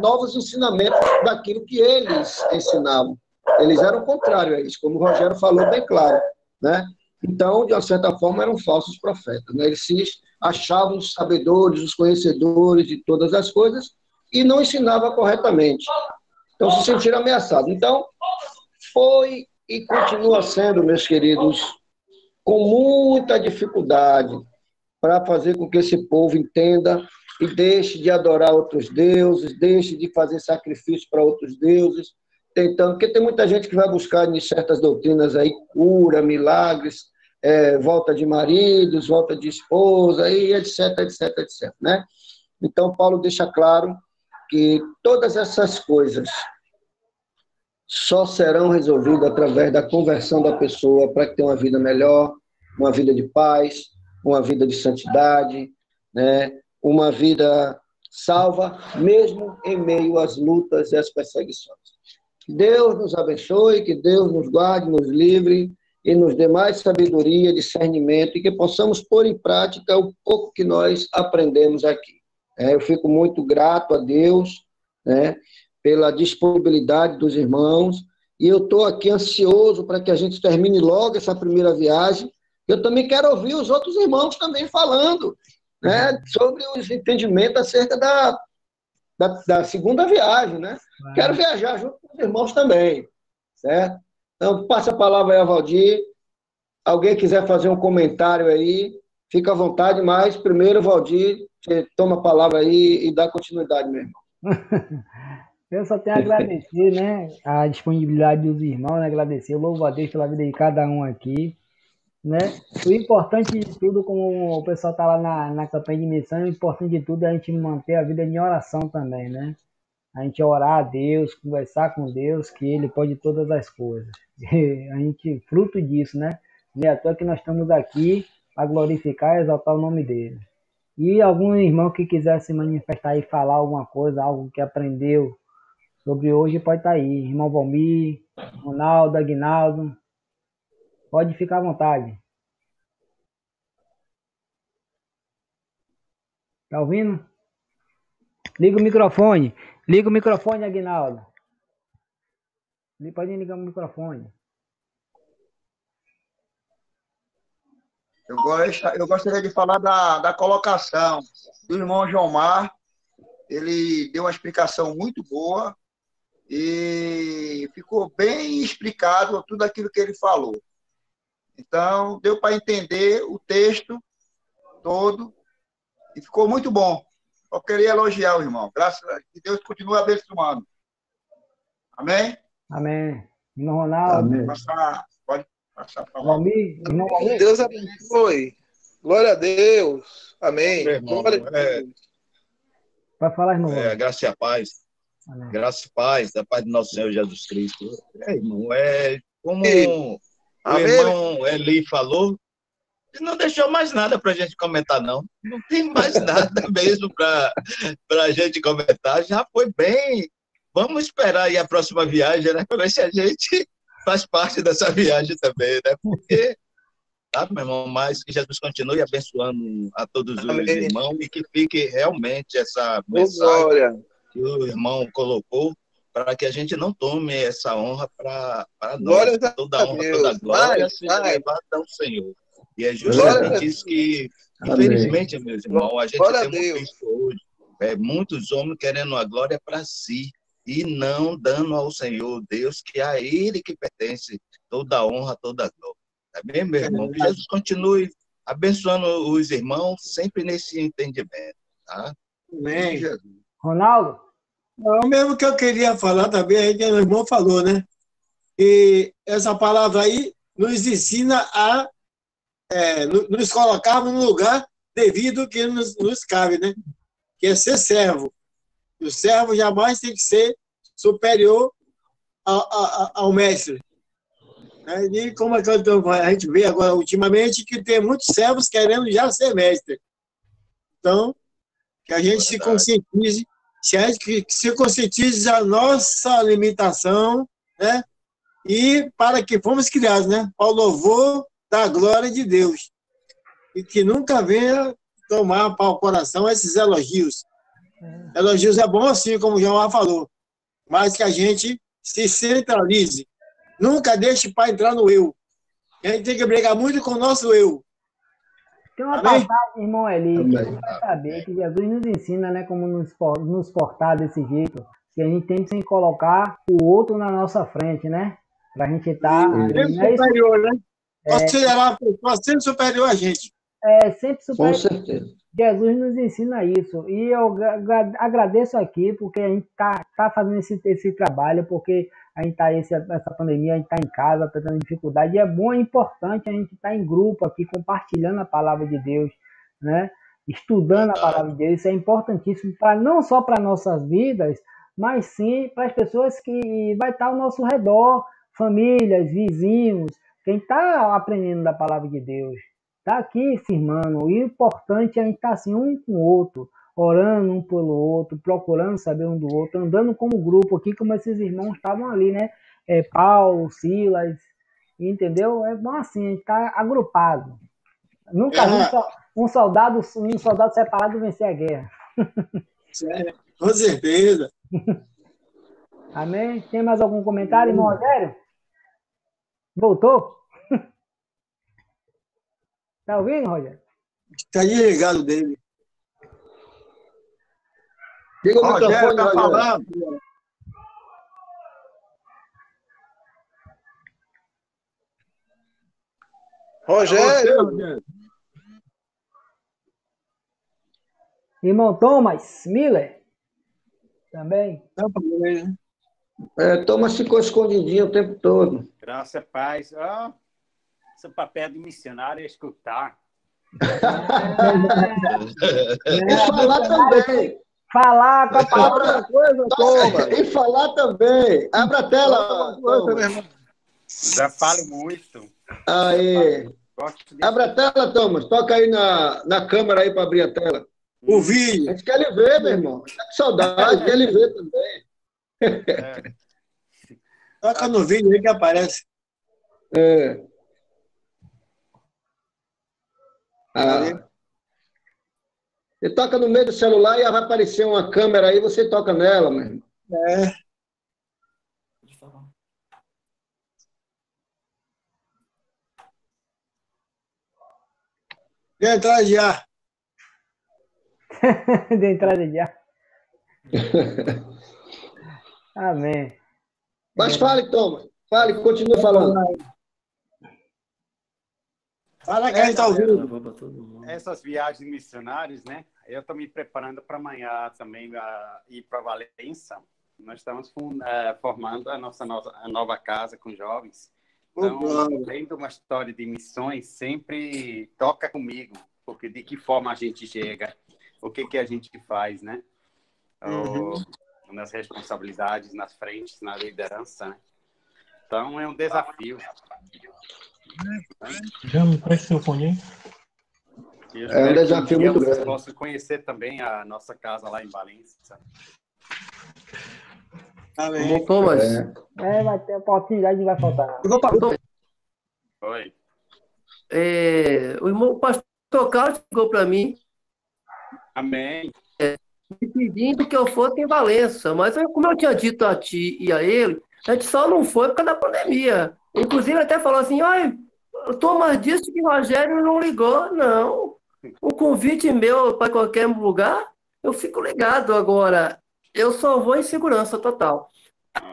novos ensinamentos daquilo que eles ensinavam. Eles eram contrários a isso, como o Rogério falou bem claro, né? Então, de uma certa forma, eram falsos profetas, né? Eles se achavam os sabedores, os conhecedores de todas as coisas e não ensinavam corretamente. Então, se sentiram ameaçados. Então, foi e continua sendo, meus queridos, com muita dificuldade para fazer com que esse povo entenda e deixe de adorar outros deuses, deixe de fazer sacrifício para outros deuses, tentando, porque tem muita gente que vai buscar em certas doutrinas aí, cura, milagres, volta de maridos, volta de esposa, e etc, etc, etc, né? Então, Paulo deixa claro que todas essas coisas só serão resolvidas através da conversão da pessoa para que tenha uma vida melhor, uma vida de paz, uma vida de santidade, né? Uma vida salva, mesmo em meio às lutas e às perseguições. Que Deus nos abençoe, que Deus nos guarde, nos livre e nos dê mais sabedoria, discernimento e que possamos pôr em prática o pouco que nós aprendemos aqui. Eu fico muito grato a Deus, né, pela disponibilidade dos irmãos e eu estou aqui ansioso para que a gente termine logo essa primeira viagem. Eu também quero ouvir os outros irmãos também falando, né, sobre os entendimentos acerca da segunda viagem, né? Quero viajar junto com os irmãos também, certo? Então, passa a palavra aí a Valdir. Alguém quiser fazer um comentário aí, fica à vontade, mas primeiro, Valdir, você toma a palavra aí e dá continuidade, meu irmão. Eu só tenho a agradecer, né, a disponibilidade dos irmãos, né, agradecer, eu louvo a Deus pela vida de cada um aqui, né? O importante de tudo, como o pessoal está lá na campanha de missão, o importante de tudo é a gente manter a vida em oração também, né? A gente orar a Deus, conversar com Deus, que Ele pode todas as coisas. E a gente, fruto disso, né? Não é à toa que nós estamos aqui para glorificar e exaltar o nome dele. E algum irmão que quiser se manifestar e falar alguma coisa, algo que aprendeu sobre hoje, pode estar aí. Irmão Valmir, Ronaldo, Aguinaldo, pode ficar à vontade. Tá ouvindo? Liga o microfone. Liga o microfone, Aguinaldo. Pode ligar o microfone. Eu gostaria de falar da colocação do irmão João Mar. Ele deu uma explicação muito boa e ficou bem explicado tudo aquilo que ele falou. Então, deu para entender o texto todo e ficou muito bom. Só queria elogiar o irmão. Graças a Deus, que Deus continue abençoando. Amém? Amém. Irmão Ronaldo. Amém. Pode passar para lá. Valmir, irmão Valmir. Deus abençoe. Glória a Deus. Amém. Meu irmão, Glória a Deus. Vai falar, irmão Valmir. graça e a paz. Amém. Graça e paz da paz do nosso Senhor Jesus Cristo. Irmão, como o Amém. irmão Eli falou, não deixou mais nada para a gente comentar, não. Não tem mais nada mesmo para a gente comentar. Já foi bem. Vamos esperar aí a próxima viagem, né? Para ver se a gente faz parte dessa viagem também, né? Porque, sabe, meu irmão, mas que Jesus continue abençoando a todos os Amém. irmãos e que fique realmente essa Ô, mensagem glória. que o irmão colocou, para que a gente não tome essa honra para nós. Glória a Toda a honra, Deus. toda a glória Vai, seja vai. levada ao Senhor. E é Glória justamente a isso que, Amém. infelizmente, meus irmãos, a gente Glória a tem muito Deus. visto hoje. Muitos homens querendo a glória para si e não dando ao Senhor Deus, que é a Ele que pertence toda a honra, toda a glória. Tá bem, meu irmão? Que Jesus continue abençoando os irmãos sempre nesse entendimento, tá? Amém. Ronaldo? O mesmo que eu queria falar também, aí que o irmão falou, né? E essa palavra aí nos ensina a nos colocarmos no lugar devido que nos cabe, né? Que é ser servo. E o servo jamais tem que ser superior ao mestre. Né? E como é que a gente vê agora, ultimamente, que tem muitos servos querendo já ser mestre. Então, que a gente se conscientize, que se conscientize da nossa limitação, né? E para que fomos criados, né? Ao louvor da glória de Deus. E que nunca venha tomar para o coração esses elogios. Elogios é bom assim, como o João falou, mas que a gente se centralize. Nunca deixe para entrar no eu. A gente tem que brigar muito com o nosso eu. Tem uma Amém? passagem, irmão Eli, que Amém. você vai saber que Jesus nos ensina, né, como nos portar desse jeito, que a gente tem que colocar o outro na nossa frente, né? Pra gente estar... Sempre superior, né? Considerar a pessoa sempre superior a gente. Sempre Com superior. certeza. Jesus nos ensina isso. E eu agradeço aqui porque a gente tá fazendo esse trabalho, porque a gente tá essa pandemia, a gente tá em casa, tá tendo dificuldade. E é bom, é importante a gente estar em grupo aqui, compartilhando a palavra de Deus, né? Estudando a palavra de Deus. Isso é importantíssimo, não só para nossas vidas, mas sim para as pessoas que vai estar ao nosso redor, famílias, vizinhos, quem está aprendendo da palavra de Deus. Está aqui firmando. O importante é a gente estar assim, um com o outro, orando um pelo outro, procurando saber um do outro, andando como grupo aqui, como esses irmãos estavam ali, né? Paulo, Silas, entendeu? É bom assim, a gente está agrupado. Nunca vi um soldado separado vencer a guerra. Com certeza. Amém? Tem mais algum comentário, irmão Rogério? Voltou? Tá ouvindo, Rogério? Está desligado dele. Liga o Rogério microfone, está Rogério. falando. Rogério. Irmão Thomas Miller? Também? Thomas ficou escondidinho o tempo todo. Graça e paz. Esse papel de missionário é escutar. E falar também. Falar com a palavra. Outra coisa, Thomas. E falar também. Abra a tela, Thomas. Já falo muito. Aí. Gosto de... Abra a tela, Thomas. Toca aí na câmera aí para abrir a tela. O A vídeo. gente quer lhe ver, meu irmão. Tá com saudade, quer lhe ver também. Toca no vídeo aí que aparece. Você toca no meio do celular e vai aparecer uma câmera aí, você toca nela, meu irmão. De entrada de ar. De entrada de ar. Amém. Mas fale, Thomas. Fale, continue falando. Fala que a gente está ouvindo. Essas viagens missionárias, né? eu estou me preparando para amanhã também ir para Valença. Nós estamos formando a a nova casa com jovens. Então, lendo uma história de missões, sempre toca comigo, porque de que forma a gente chega, o que a gente faz, né? Nas responsabilidades, nas frentes, na liderança, né? Então, é um desafio. Já me presta o seu fone aí? É um desafio muito grande. Vocês possam conhecer também a nossa casa lá em Valença. Amém. Thomas. Vai ter oportunidade, não vai faltar. Oi. O irmão pastor Carlos chegou para mim. Amém. Me pedindo que eu fosse em Valença, mas como eu tinha dito a ti e a ele, a gente só não foi por causa da pandemia. Inclusive, até falou assim: olha, o Thomas disse que o Rogério não ligou. Não. O convite meu para qualquer lugar, eu fico ligado. Agora, eu só vou em segurança total.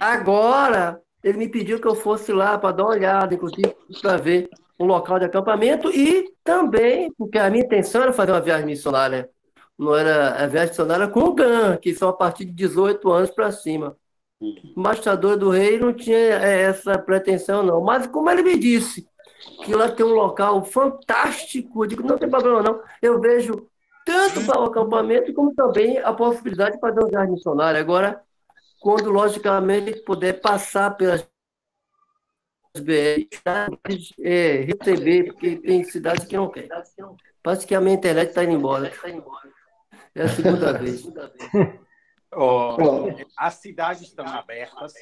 Agora, ele me pediu que eu fosse lá para dar uma olhada, inclusive, para ver um local de acampamento e também, porque a minha intenção era fazer uma viagem missionária. Não era a viagem missionária com o GAN, que são a partir de 18 anos para cima. O embaixador do rei não tinha essa pretensão, não. Mas como ele me disse que lá tem um local fantástico, eu digo, não tem problema não. Eu vejo tanto para o acampamento como também a possibilidade de fazer uma viagem missionária. Agora, quando, logicamente, puder passar pelas BR, receber, porque tem cidades que não querem. Parece que a minha internet está indo embora. É a segunda vez. As cidades estão abertas.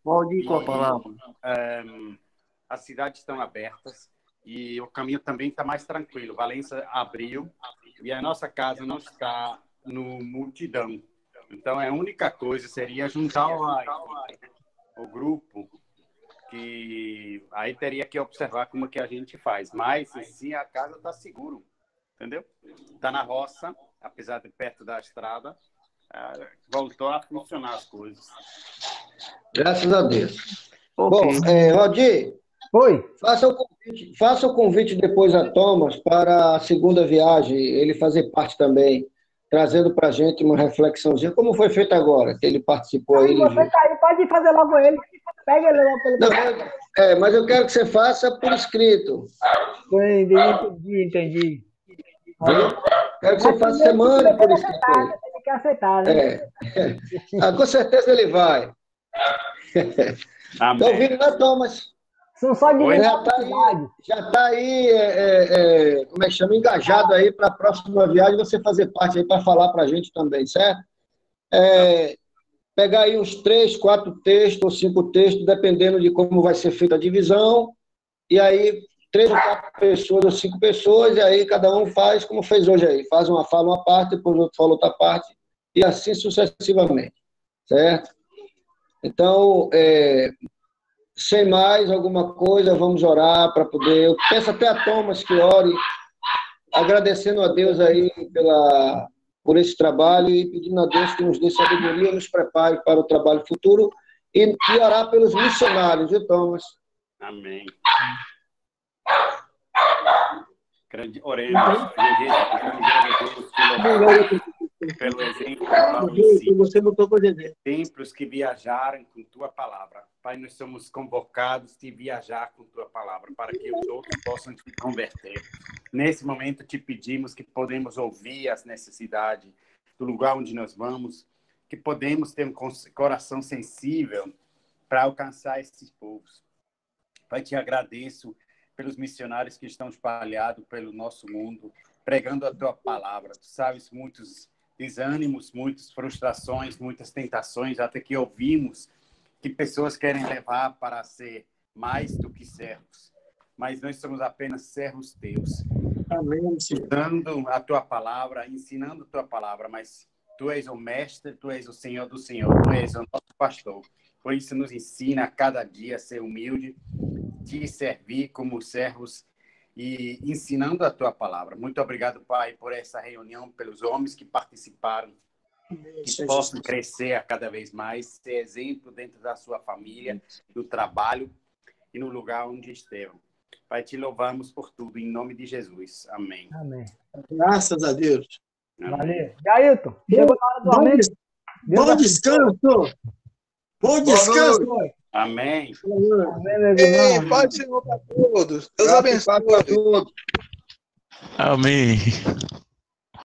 Pode ir com a palavra. As cidades estão abertas e o caminho também está mais tranquilo. Valença abriu e a nossa casa não está no multidão. Então, a única coisa seria juntar o grupo, que aí teria que observar como que a gente faz. Mas, sim, a casa está seguro, entendeu? Está na roça, apesar de perto da estrada, voltou a funcionar as coisas. Graças a Deus. Okay. Bom, Rodir, Oi. Faça o convite depois a Thomas para a segunda viagem, ele fazer parte também, trazendo para a gente uma reflexãozinha, como foi feito agora, que ele participou aí. Você tá aí, pode fazer logo ele. Pega ele logo pelo... mas eu quero que você faça por escrito. Entendi. Quero que você faça semana por escrito. Tem que aceitar, né? Com certeza ele vai. Estão ouvindo, né, Thomas? São só de já está aí, como é que chama, engajado aí para a próxima viagem, você fazer parte aí para falar para a gente também, certo? Pegar aí uns 3, 4 textos ou 5 textos, dependendo de como vai ser feita a divisão, e aí 3 ou 4 pessoas ou 5 pessoas, e aí cada um faz como fez hoje aí, fala uma parte, depois o outro fala outra parte, e assim sucessivamente, certo? Então, sem mais alguma coisa, vamos orar para poder... Eu peço até a Thomas que ore, agradecendo a Deus aí por esse trabalho e pedindo a Deus que nos dê sabedoria, nos prepare para o trabalho futuro e orar pelos missionários, viu, Thomas? Amém. Oremos. Pelo exemplo, templos que viajaram com tua palavra. Pai, nós somos convocados de viajar com tua palavra, para que os outros possam te converter. Nesse momento, te pedimos que podemos ouvir as necessidades do lugar onde nós vamos, que podemos ter um coração sensível para alcançar esses povos. Pai, te agradeço pelos missionários que estão espalhados pelo nosso mundo, pregando a tua palavra. Tu sabes muitos desânimos, muitas frustrações, muitas tentações, até que ouvimos que pessoas querem levar para ser mais do que servos. Mas nós somos apenas servos teus. Amém. Estudando a tua palavra, ensinando a tua palavra, mas tu és o mestre, tu és o Senhor do Senhor, tu és o nosso pastor. Por isso nos ensina a cada dia a ser humilde, te servir como servos e ensinando a tua palavra. Muito obrigado, Pai, por essa reunião, pelos homens que participaram, que possam crescer a cada vez mais, ser exemplo dentro da sua família, do trabalho e no lugar onde estejam. Pai, te louvamos por tudo, em nome de Jesus. Amém. Amém. Graças a Deus. Valeu. Jailton, chegou na hora do amém. Bom descanso. Bom descanso. Amém. Ei, paz do Senhor para todos. Deus abençoe. Para todos. Amém.